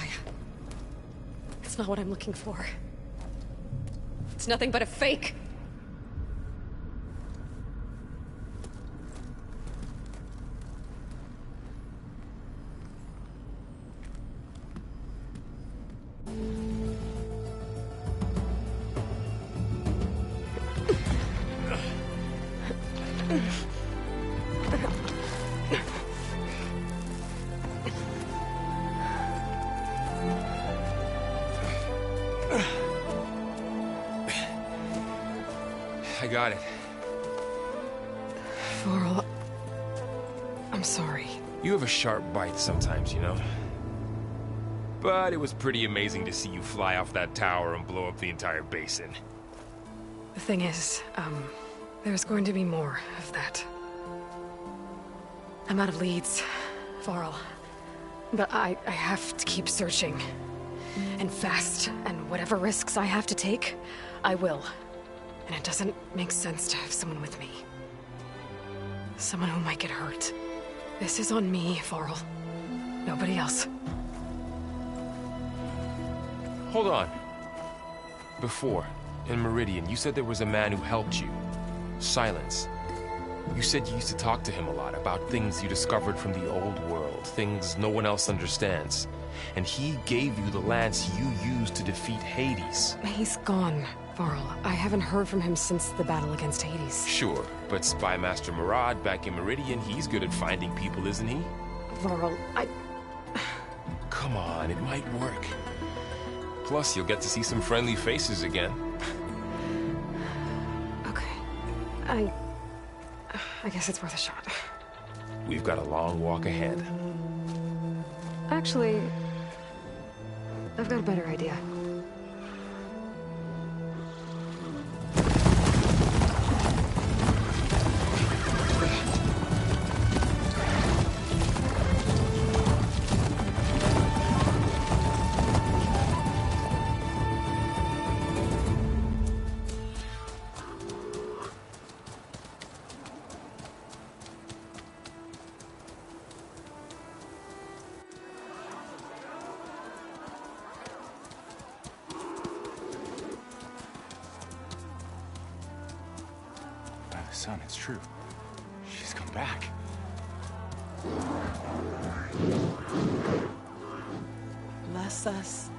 It's not what I'm looking for. It's nothing but a fake. I got it. Varl, I'm sorry. You have a sharp bite sometimes, you know? But it was pretty amazing to see you fly off that tower and blow up the entire basin. The thing is, there's going to be more of that. I'm out of leads, Varl. But I have to keep searching. And fast, and whatever risks I have to take, I will. And it doesn't make sense to have someone with me. Someone who might get hurt. This is on me, Varl. Nobody else. Hold on. Before, in Meridian, you said there was a man who helped you. Silence. You said you used to talk to him a lot about things you discovered from the old world, things no one else understands. And he gave you the lance you used to defeat Hades. He's gone, Varl. I haven't heard from him since the battle against Hades. Sure, but Spy Master Murad back in Meridian, he's good at finding people, isn't he? Varl, Come on, it might work. Plus, you'll get to see some friendly faces again. Okay. I guess it's worth a shot. We've got a long walk ahead. Actually, I've got a better idea. Son, it's true. She's come back. Bless us.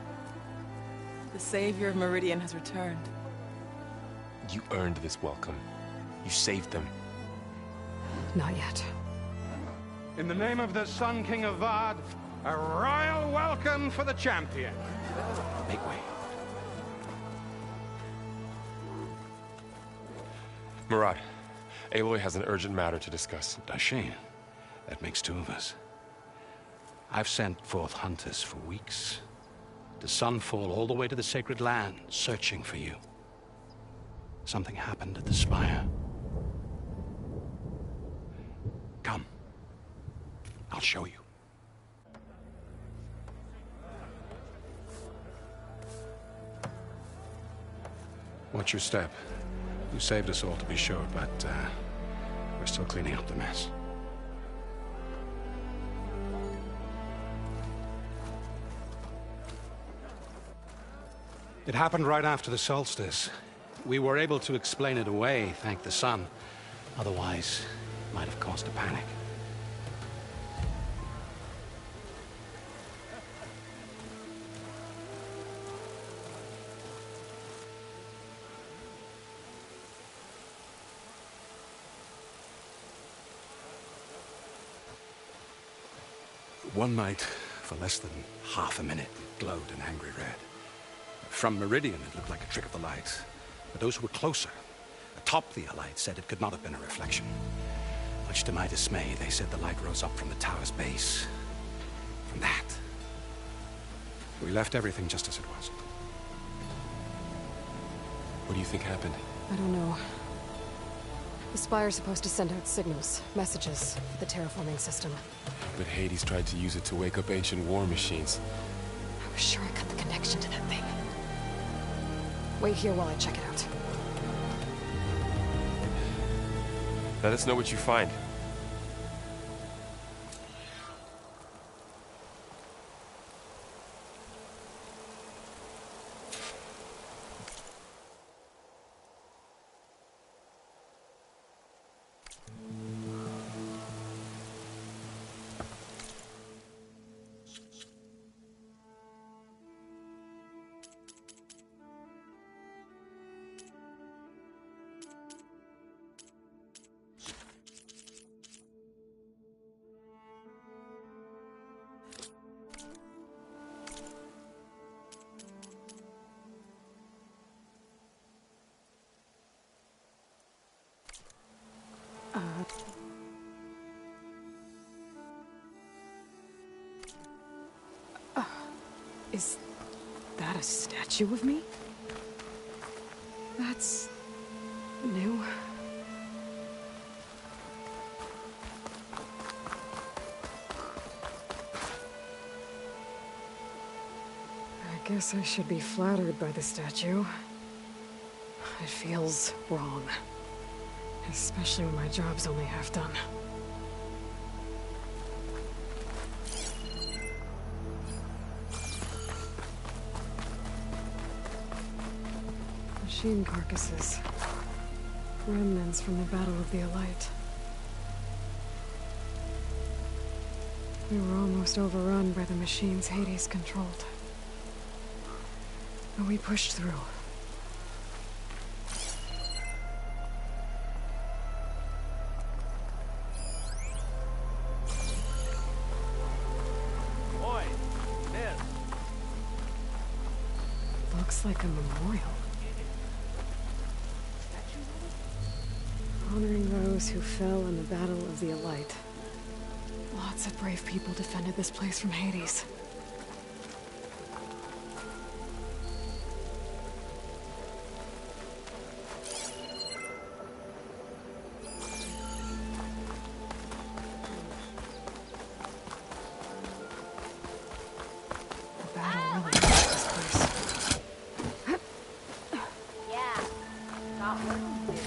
The savior of Meridian has returned. You earned this welcome. You saved them. Not yet. In the name of the Sun King of Vard, a royal welcome for the champion. Make way. Murad, Aloy has an urgent matter to discuss. Dashane, that makes two of us. I've sent forth hunters for weeks. To Sunfall all the way to the Sacred Land, searching for you. Something happened at the Spire. Come. I'll show you. Watch your step. You saved us all, to be sure, but we're still cleaning up the mess. It happened right after the solstice. We were able to explain it away, thank the sun. Otherwise, it might have caused a panic. One night, for less than half a minute, it glowed an angry red. From Meridian, it looked like a trick of the light. But those who were closer, atop the light, said it could not have been a reflection. Much to my dismay, they said the light rose up from the tower's base. From that. We left everything just as it was. What do you think happened? I don't know. The Spire's supposed to send out signals, messages, for the terraforming system. But Hades tried to use it to wake up ancient war machines. I was sure I cut the connection to that thing. Wait here while I check it out. Let us know what you find. Is that a statue of me? That's new. I guess I should be flattered by the statue. It feels wrong. Especially when my job's only half done. Machine carcasses. Remnants from the Battle of the Elite. We were almost overrun by the machines Hades controlled. But we pushed through. Boy, miss. Looks like a memorial. Honoring those who fell in the Battle of the Elite. Lots of brave people defended this place from Hades. The battle really changed this place. Yeah, got work to do.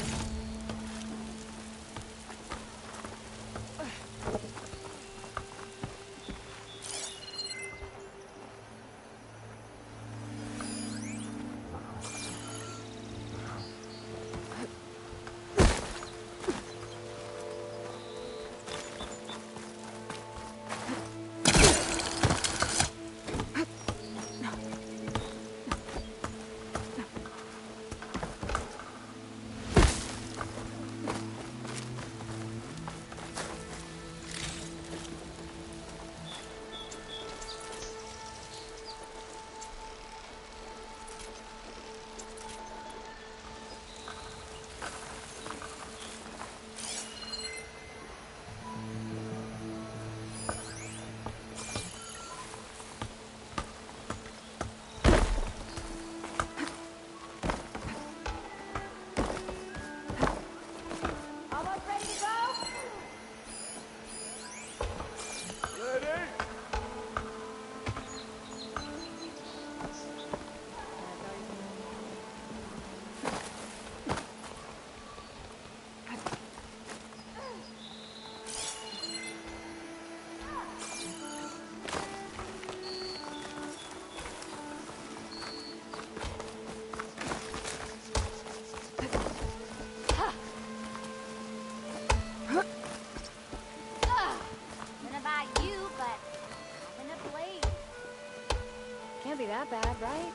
That bad, right?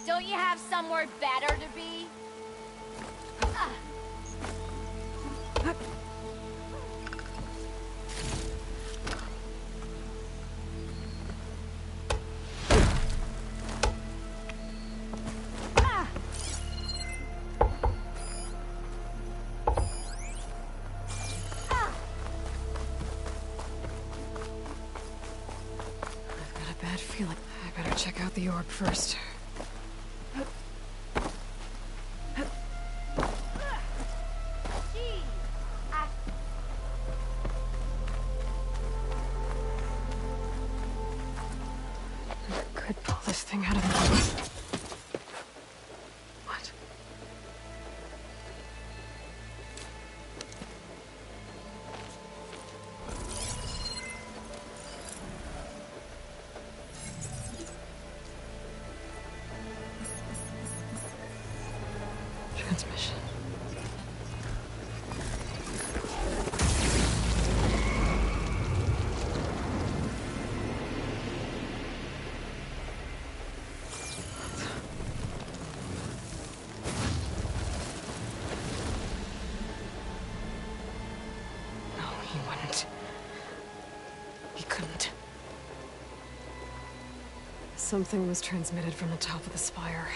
Don't you have somewhere better to be? Feeling I better check out the orb first. I could pull this thing out of the way. What? Transmission. No, he wouldn't. He couldn't. Something was transmitted from the top of the spire.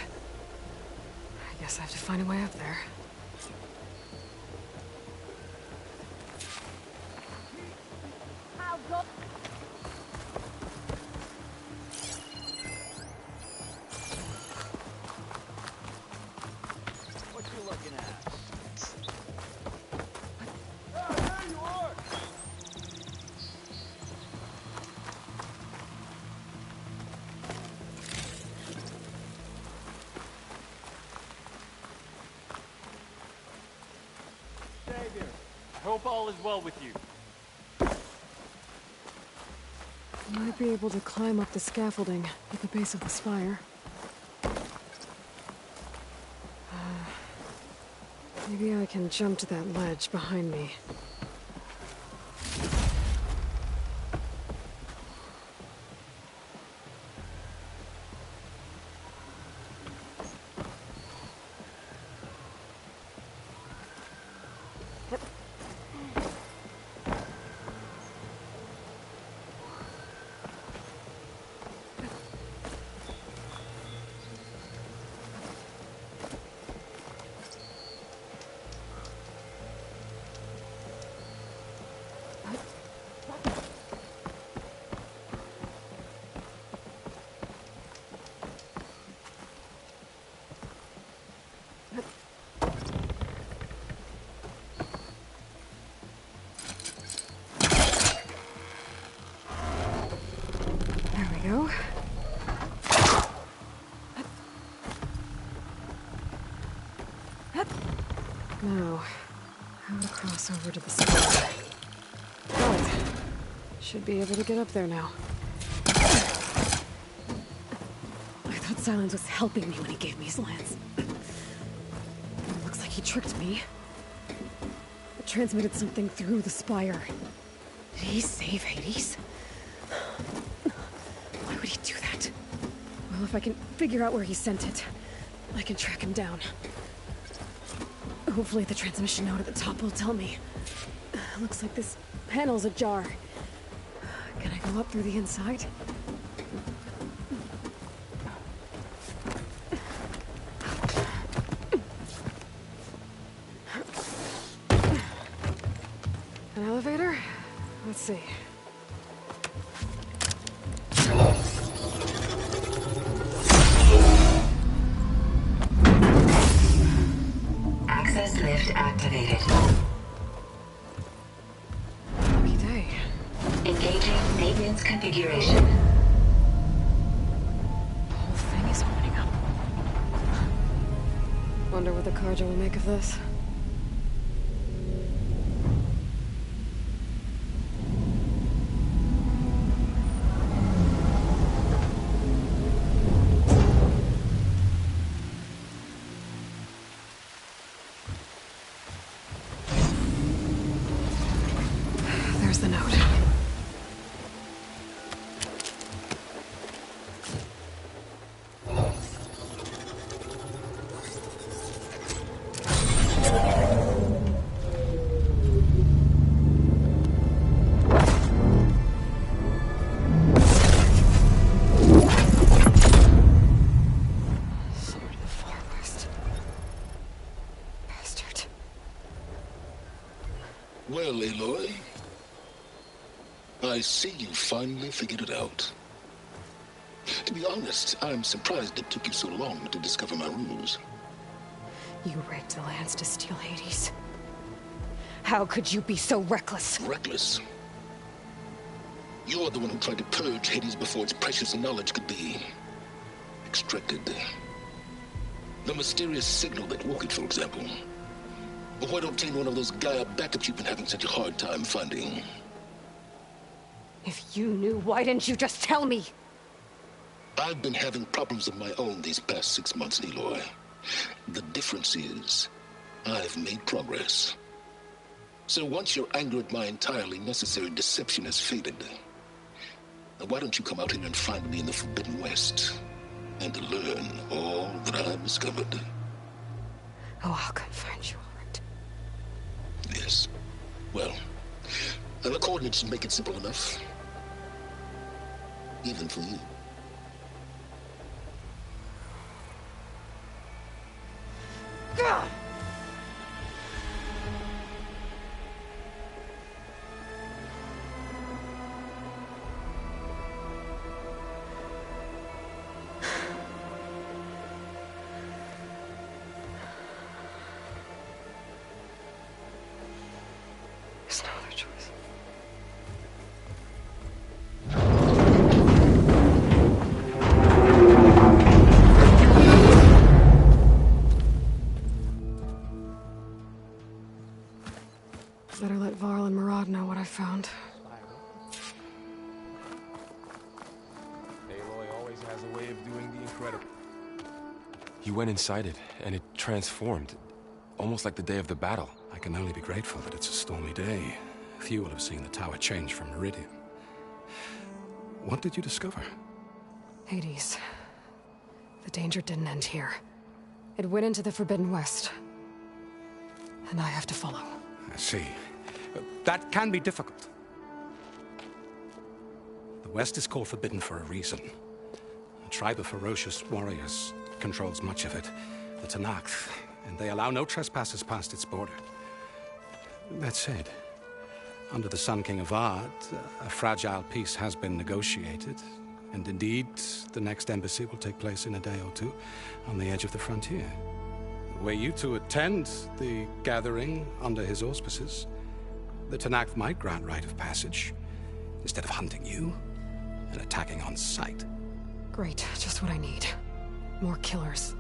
I guess I have to find a way up there. I'll go. What you looking at? hope all is well with you. Might be able to climb up the scaffolding at the base of the spire. Maybe I can jump to that ledge behind me. Now, how to cross over to the spire. Got it. Should be able to get up there now. I thought Silence was helping me when he gave me his lance. It looks like he tricked me. It transmitted something through the spire. Did he save Hades? Why would he do that? Well, if I can figure out where he sent it, I can track him down. Hopefully the transmission note at the top will tell me. Looks like this panel's ajar. Can I go up through the inside? An elevator? Let's see. Access lift activated. Lucky day. Engaging maintenance configuration. The whole thing is opening up. Wonder what the Carja will make of this. There's the note. Sword of the Far West. Bastard. Well, Aloy, I see you finally figured it out. To be honest, I'm surprised it took you so long to discover my ruse. You rigged the lance to steal Hades. How could you be so reckless? Reckless? You're the one who tried to purge Hades before its precious knowledge could be extracted. The mysterious signal that woke it, for example. But why don't obtain one of those Gaia backups you've been having such a hard time finding? If you knew, why didn't you just tell me? I've been having problems of my own these past 6 months, Aloy. The difference is, I've made progress. So once your anger at my entirely necessary deception has faded, now why don't you come out here and find me in the Forbidden West, and learn all that I've discovered? Oh, I'll come find you, all right. Yes. Well, and the coordinates make it simple enough. Even for you. God! There's no other choice. You went inside it, and it transformed. Almost like the day of the battle. I can only be grateful that it's a stormy day. Few will have seen the tower change from Meridian. What did you discover? Hades. The danger didn't end here. It went into the Forbidden West. And I have to follow. I see. That can be difficult. The West is called Forbidden for a reason. A tribe of ferocious warriors controls much of it. The Tenakth. And they allow no trespassers past its border. That said, under the Sun King of Ard, a fragile peace has been negotiated. And indeed, the next embassy will take place in a day or two on the edge of the frontier. Were you to attend the gathering under his auspices, the Tenakth might grant right of passage, instead of hunting you and attacking on sight. Great, just what I need. More killers.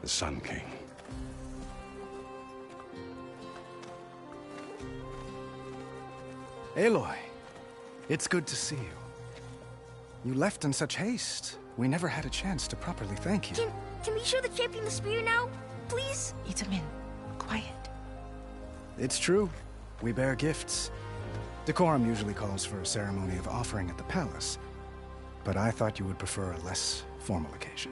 The Sun King. Aloy, it's good to see you. You left in such haste. We never had a chance to properly thank you. Can we show the champion the spear now? Please? Itamen, quiet. It's true. We bear gifts. Decorum usually calls for a ceremony of offering at the palace. But I thought you would prefer a less formal occasion.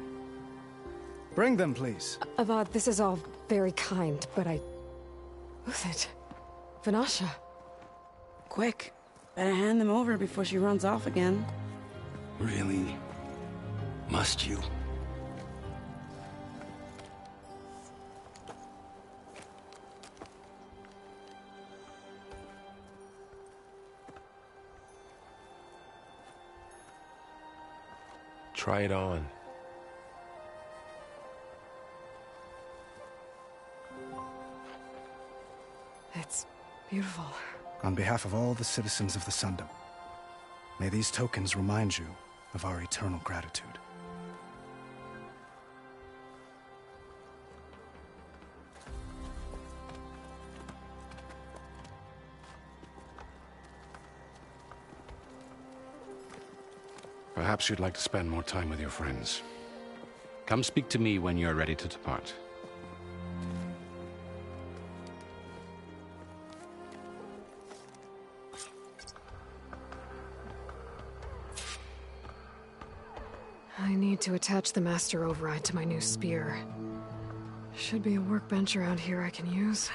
Bring them, please. Avad, this is all very kind, but Who's it? Vanasha. Quick. Better hand them over before she runs off again. Really? Must you? Try it on. It's beautiful. On behalf of all the citizens of the Sundom, may these tokens remind you of our eternal gratitude. Perhaps you'd like to spend more time with your friends. Come speak to me when you're ready to depart. I need to attach the Master Override to my new spear. Should be a workbench around here I can use.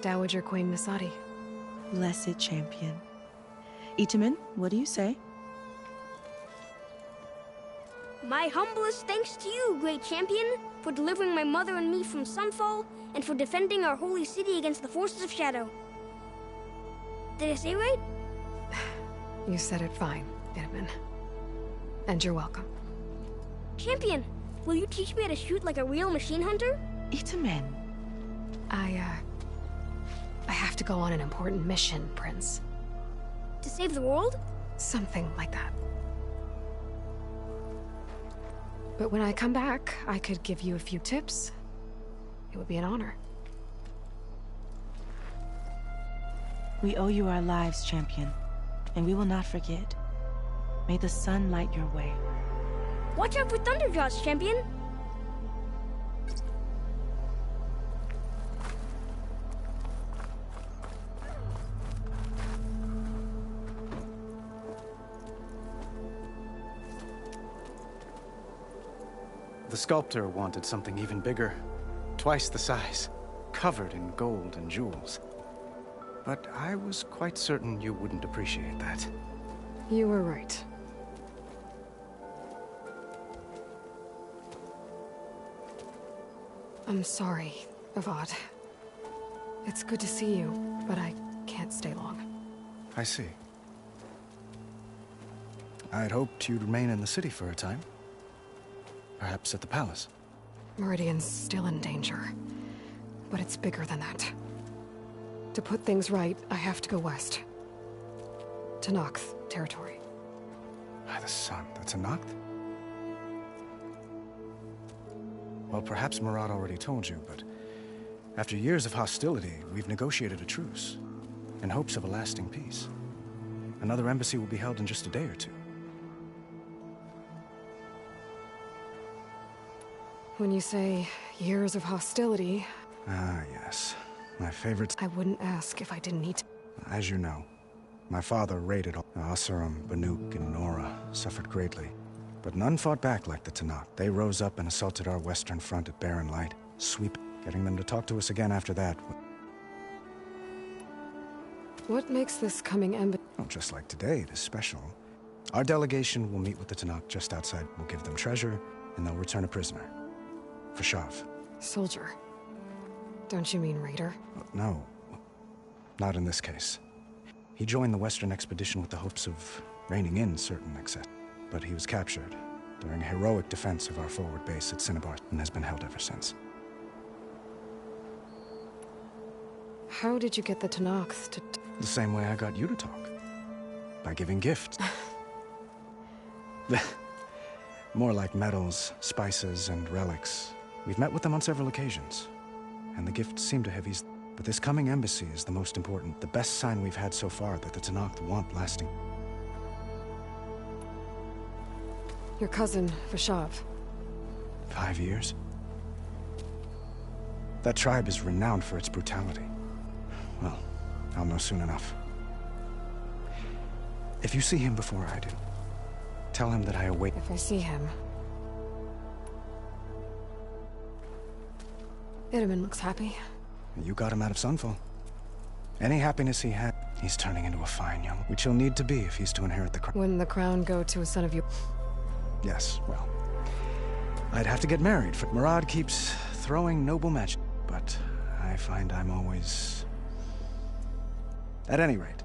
Dowager Queen Misadi. Blessed champion. Itamen, what do you say? My humblest thanks to you, great champion, for delivering my mother and me from Sunfall, and for defending our holy city against the forces of Shadow. Did I say right? You said it fine, Itamen. And you're welcome. Champion, will you teach me how to shoot like a real machine hunter? Itamen. I have to go on an important mission, Prince. To save the world? Something like that. But when I come back, I could give you a few tips. It would be an honor. We owe you our lives, champion, and we will not forget. May the sun light your way. Watch out for Thunderjaws, champion! The sculptor wanted something even bigger, twice the size, covered in gold and jewels. But I was quite certain you wouldn't appreciate that. You were right. I'm sorry, Avad. It's good to see you, but I can't stay long. I see. I'd hoped you'd remain in the city for a time. Perhaps at the palace. Meridian's still in danger, but it's bigger than that. To put things right, I have to go west. To Nox territory. By the sun, that's a Nox? Well, perhaps Murad already told you, but after years of hostility, we've negotiated a truce, in hopes of a lasting peace. Another embassy will be held in just a day or two. When you say years of hostility... Ah, yes. My favorite... I wouldn't ask if I didn't need to. As you know, my father raided Oseram, Banuk, and Nora, suffered greatly. But none fought back like the Tenakth. They rose up and assaulted our western front at Barren Light, getting them to talk to us again after that. What makes this coming embassy... Oh, just like today, it is special. Our delegation will meet with the Tenakth just outside. We'll give them treasure, and they'll return a prisoner. Vashav. Soldier. Don't you mean raider? No. Not in this case. He joined the Western expedition with the hopes of reining in certain excess. But he was captured during a heroic defense of our forward base at Cinnabar and has been held ever since. How did you get the Tenakth to... The same way I got you to talk. By giving gifts. More like metals, spices, and relics. We've met with them on several occasions, and the gifts seem to have eased. But this coming embassy is the most important, the best sign we've had so far that the Tenakth want lasting. Your cousin, Vashav. 5 years? That tribe is renowned for its brutality. Well, I'll know soon enough. If you see him before I do, tell him that I await... If I see him... Itamen looks happy. You got him out of Sunfall. Any happiness he had, he's turning into a fine young... Which he'll need to be if he's to inherit the crown. Wouldn't the crown go to a son of you? Yes, well... I'd have to get married, for Murad keeps throwing noble match. But I find I'm always... At any rate,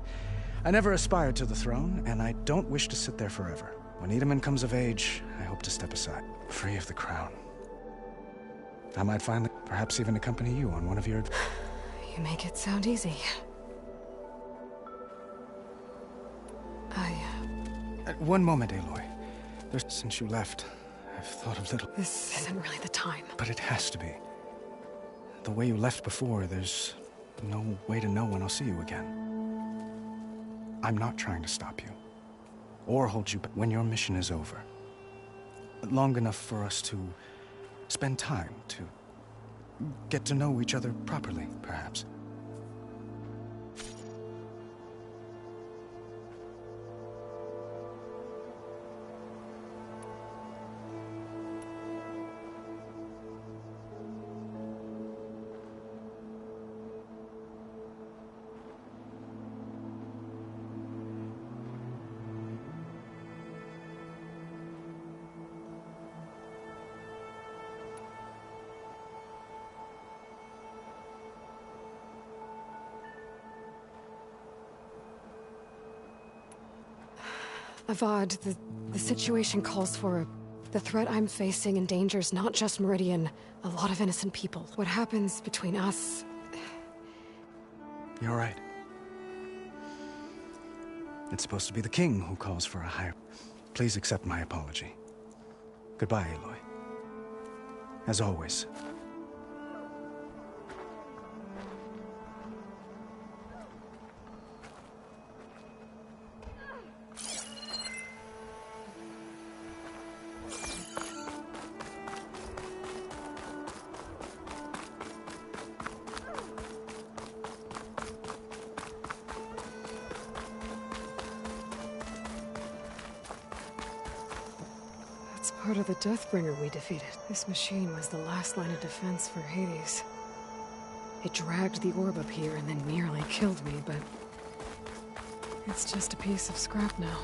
I never aspired to the throne, and I don't wish to sit there forever. When Itamen comes of age, I hope to step aside, free of the crown. I might finally, perhaps even accompany you on one of your... You make it sound easy. One moment, Aloy. Since you left, I've thought of little... This isn't really the time. But it has to be. The way you left before, there's no way to know when I'll see you again. I'm not trying to stop you, or hold you back when your mission is over. Long enough for us to spend time, to get to know each other properly, perhaps. Avad, the situation calls for a... The threat I'm facing endangers not just Meridian, a lot of innocent people. What happens between us... You're right. It's supposed to be the king who calls for a higher... Please accept my apology. Goodbye, Aloy. As always. Part of the Deathbringer we defeated. This machine was the last line of defense for Hades. It dragged the orb up here and then nearly killed me, but... It's just a piece of scrap now.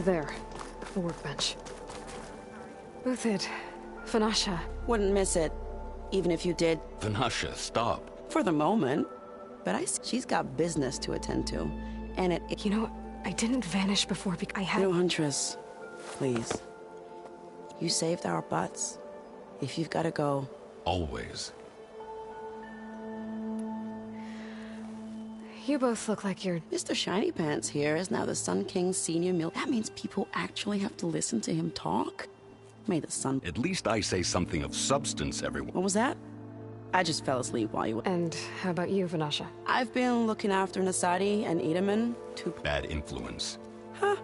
There. The workbench. Uthid. Vanasha. Wouldn't miss it, even if you did. Vanasha, stop. For the moment. But she's got business to attend to. And it... You know, I didn't vanish before because I had... No, Huntress. Please. You saved our butts. If you've got to go... Always. You both look like you're... Mr. Shiny Pants here is now the Sun King's senior mil... That means people actually have to listen to him talk? May the sun... At least I say something of substance, everyone. What was that? I just fell asleep while you... And how about you, Vanasha? I've been looking after Nasadi and Edaman. Two... Bad influence. Huh.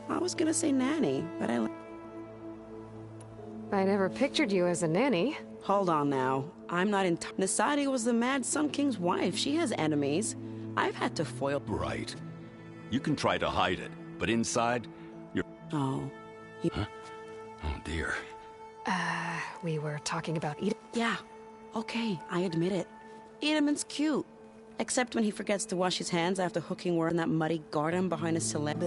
I was gonna say nanny, but I never pictured you as a nanny. Hold on now. I'm not in... Nasadi was the Mad Sun King's wife. She has enemies. I've had to foil... Right. You can try to hide it, but inside, you're... Oh. Huh? Oh, dear. We were talking about Edam. Yeah. Okay, I admit it. Edaman's cute. Except when he forgets to wash his hands after hooking word in that muddy garden behind a celeb.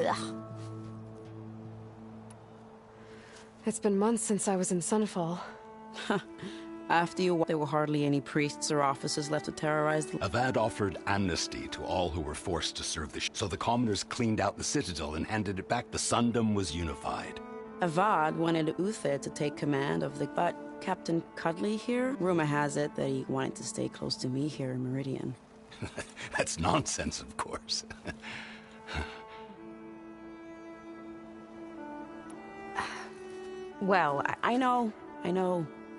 It's been months since I was in Sunfall. After you, there were hardly any priests or officers left to terrorize the... Avad offered amnesty to all who were forced to serve the so the commoners cleaned out the citadel and handed it back. The Sundom was unified. Avad wanted Uthid to take command of the... But Captain Cuddly here, rumor has it that he wanted to stay close to me here in Meridian. That's nonsense, of course. Well, I know.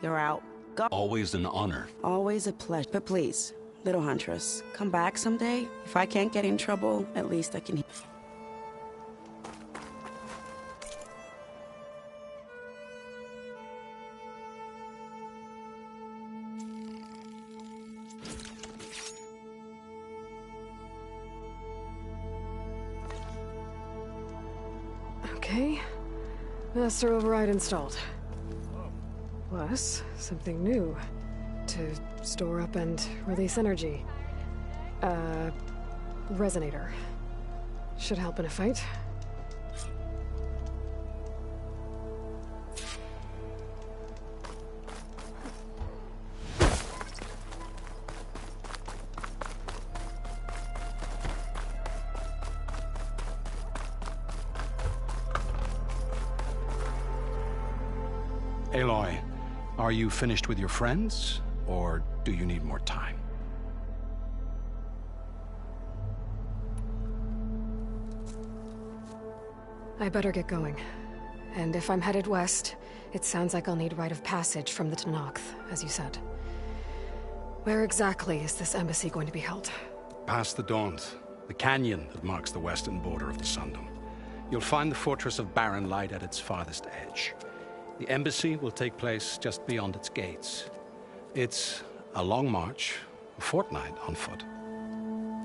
You're out. Go. Always an honor. Always a pleasure. But please, little Huntress, come back someday. If I can't get in trouble, at least I can... Okay. Master override installed. Plus, something new. To store up and release energy. Resonator. Should help in a fight. Aloy, are you finished with your friends, or do you need more time? I better get going. And if I'm headed west, it sounds like I'll need rite of passage from the Tenakth, as you said. Where exactly is this embassy going to be held? Past the Daunt, the canyon that marks the western border of the Sundom. You'll find the fortress of Barren Light at its farthest edge. The embassy will take place just beyond its gates. It's a long march, a fortnight on foot.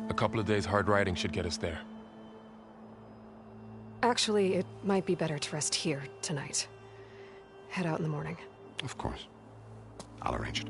A couple of days hard riding should get us there. Actually, it might be better to rest here tonight. Head out in the morning. Of course. I'll arrange it.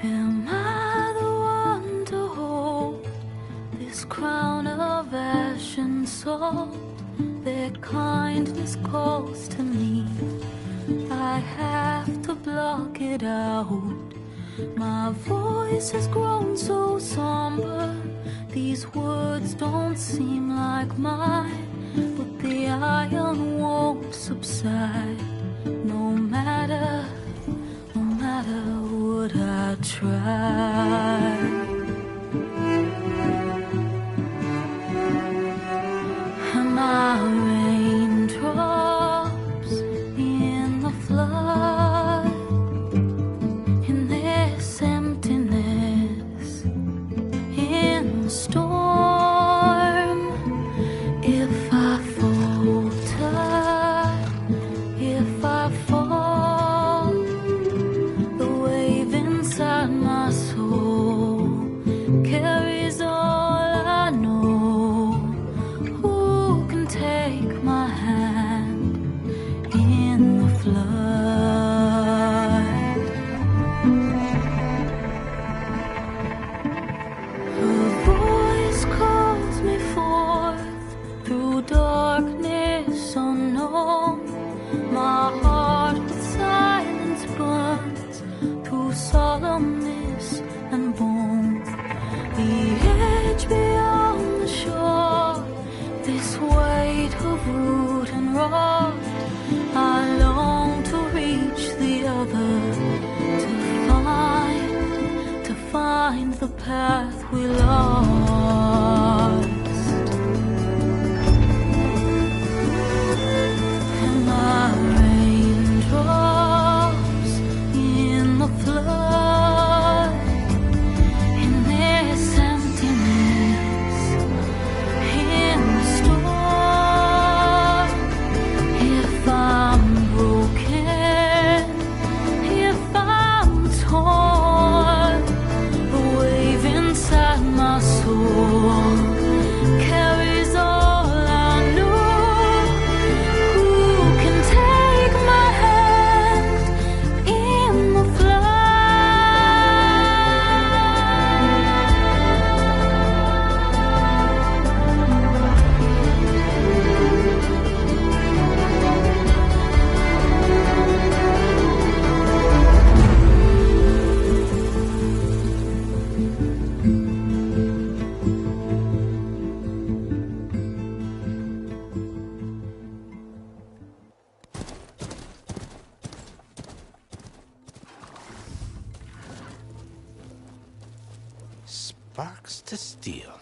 Am I the one to hold this crown of ash and salt? Their kindness calls to me. I have to block it out. My voice has grown so somber. These words don't seem like mine, but the iron won't subside. No matter what. the storm. If I falter, if I fall, the wave inside my soul carries all I know. Who can take my hand in the flood? Her voice calls me forth through darkness unknown. My heart with silence burns through solemnness and bone. The edge beyond the shore, this weight of root and rod, I long to reach the other, to find the path we lost. And my raindrops in the flood, in this emptiness, in the storm. If I'm broken, if I'm torn, the wave inside my soul carries all I know. Who can take my hand in the Sparks to steel.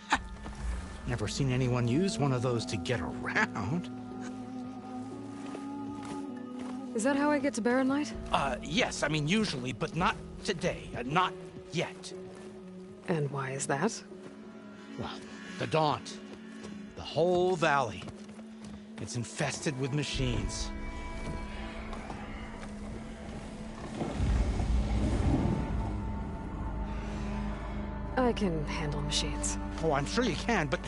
Ha! Never seen anyone use one of those to get around. Is that how I get to Barren Light? Yes, I mean usually, but not today. Not yet. And why is that? Well, the Daunt. The whole valley. It's infested with machines. I can handle machines. Oh, I'm sure you can, but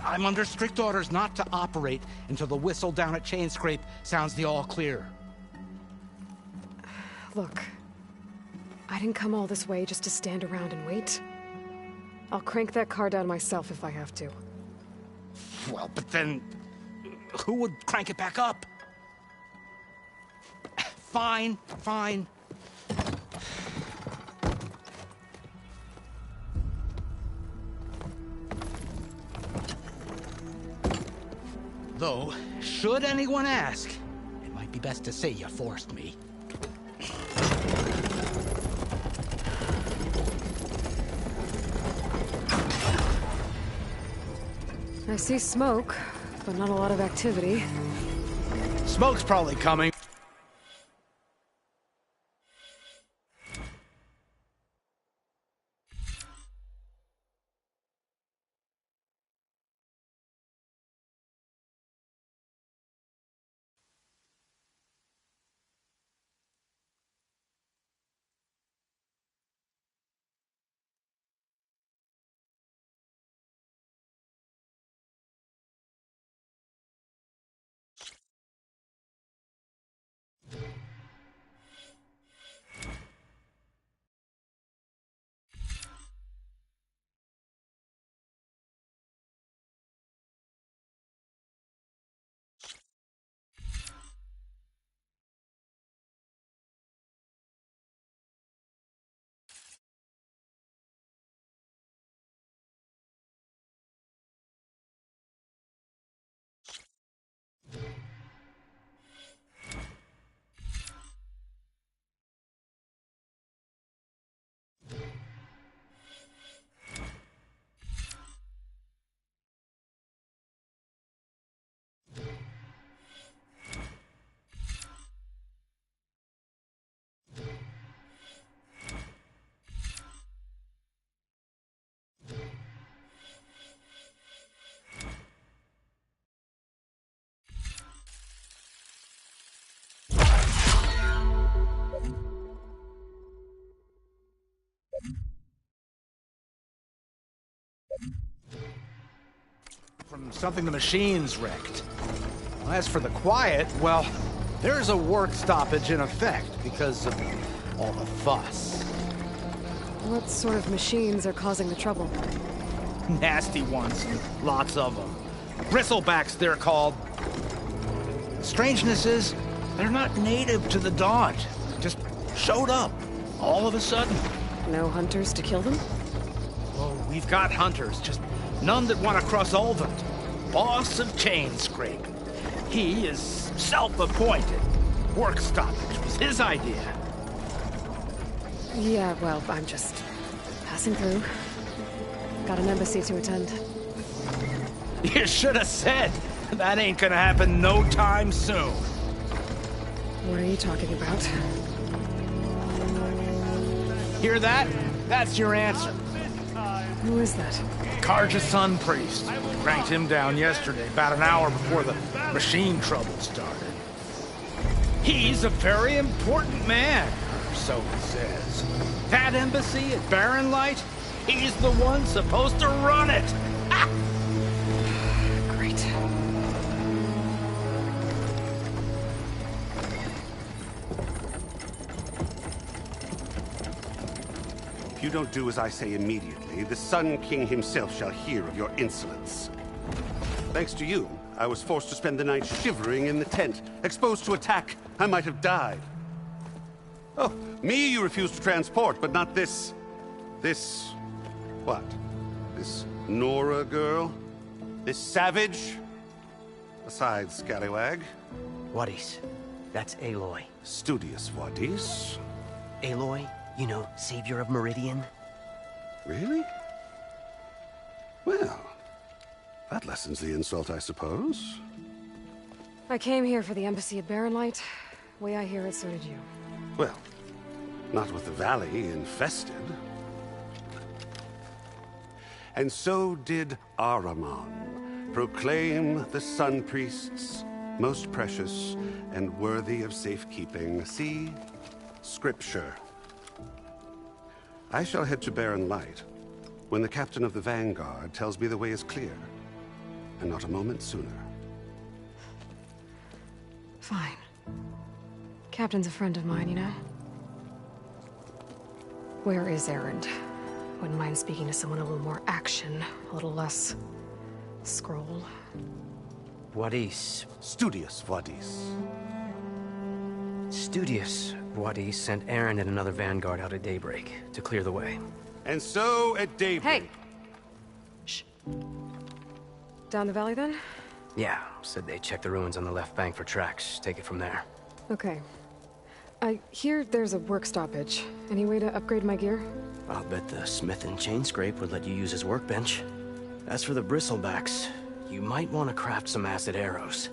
I'm under strict orders not to operate until the whistle down at Chainscrape sounds the all clear. Look, I didn't come all this way just to stand around and wait. I'll crank that car down myself if I have to. Well, but then who would crank it back up? Fine, fine. Though, should anyone ask, it might be best to say you forced me. I see smoke, but not a lot of activity. Smoke's probably coming. from something the machines wrecked. As for the quiet, well, there's a work stoppage in effect because of all the fuss. What sort of machines are causing the trouble? Nasty ones, lots of them. Bristlebacks, they're called. Strangeness is, they're not native to the Daunt. Just showed up, all of a sudden. No hunters to kill them? Oh, we've got hunters, just none that want to cross Ulvund. Boss of Chainscrape. He is self-appointed. Work stoppage was his idea. Yeah, well, I'm just passing through. Got an embassy to attend. You should have said. That ain't gonna happen no time soon. What are you talking about? Hear that? That's your answer. Who is that? Karja Sun Priest. Cranked him down yesterday, about an hour before the machine trouble started. He's a very important man, so he says. That embassy at Barren Light, he's the one supposed to run it. Ah! Great. If you don't do as I say immediately, the Sun King himself shall hear of your insolence. Thanks to you, I was forced to spend the night shivering in the tent. Exposed to attack, I might have died. Oh, me you refused to transport, but not this... what? This Nora girl? This savage? Besides, scallywag. Wadis. That's Aloy. Studious Wadis. Aloy, you know, savior of Meridian. Really? Well, that lessens the insult, I suppose. I came here for the embassy at Barren Light. Way I hear it, so did you. Well, not with the valley infested. And so did Ahriman, proclaim the Sun Priests most precious and worthy of safekeeping. See? Scripture. I shall head to Barren Light when the captain of the Vanguard tells me the way is clear, and not a moment sooner. Fine. Captain's a friend of mine, you know? Where is Erend? Wouldn't mind speaking to someone a little more action, a little less... scroll. Wadis. Studious Wadis. Studious Wadis sent Erend and another Vanguard out at daybreak to clear the way. And so at daybreak... Hey! Shh. Down the valley, then? Yeah, said they checked the ruins on the left bank for tracks. Take it from there. Okay. I hear there's a work stoppage. Any way to upgrade my gear? I'll bet the Smith and Chainscrape would let you use his workbench. As for the Bristlebacks, you might want to craft some acid arrows.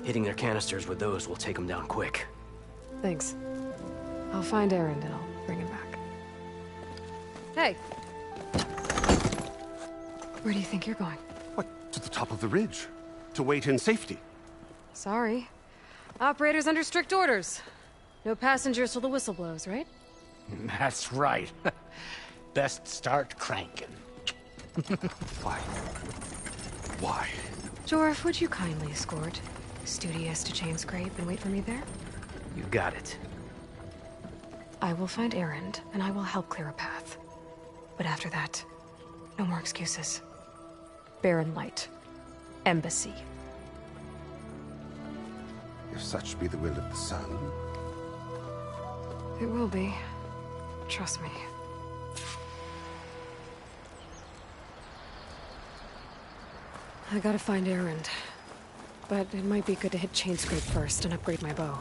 Hitting their canisters with those will take them down quick. Thanks. I'll find Erend and I'll bring him back. Hey! Where do you think you're going? What, to the top of the ridge? To wait in safety? Sorry. Operator's under strict orders. No passengers till the whistle blows, right? That's right. Best start cranking. Why? Why? Jorf, would you kindly escort Studious to Chainscrape and wait for me there? You got it. I will find Erend, and I will help clear a path. But after that, no more excuses. Barren Light. Embassy. If such be the will of the sun. It will be. Trust me. I gotta find Erend. But it might be good to hit Chainscrape first and upgrade my bow.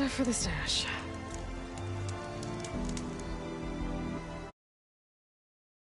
stuff for the stash.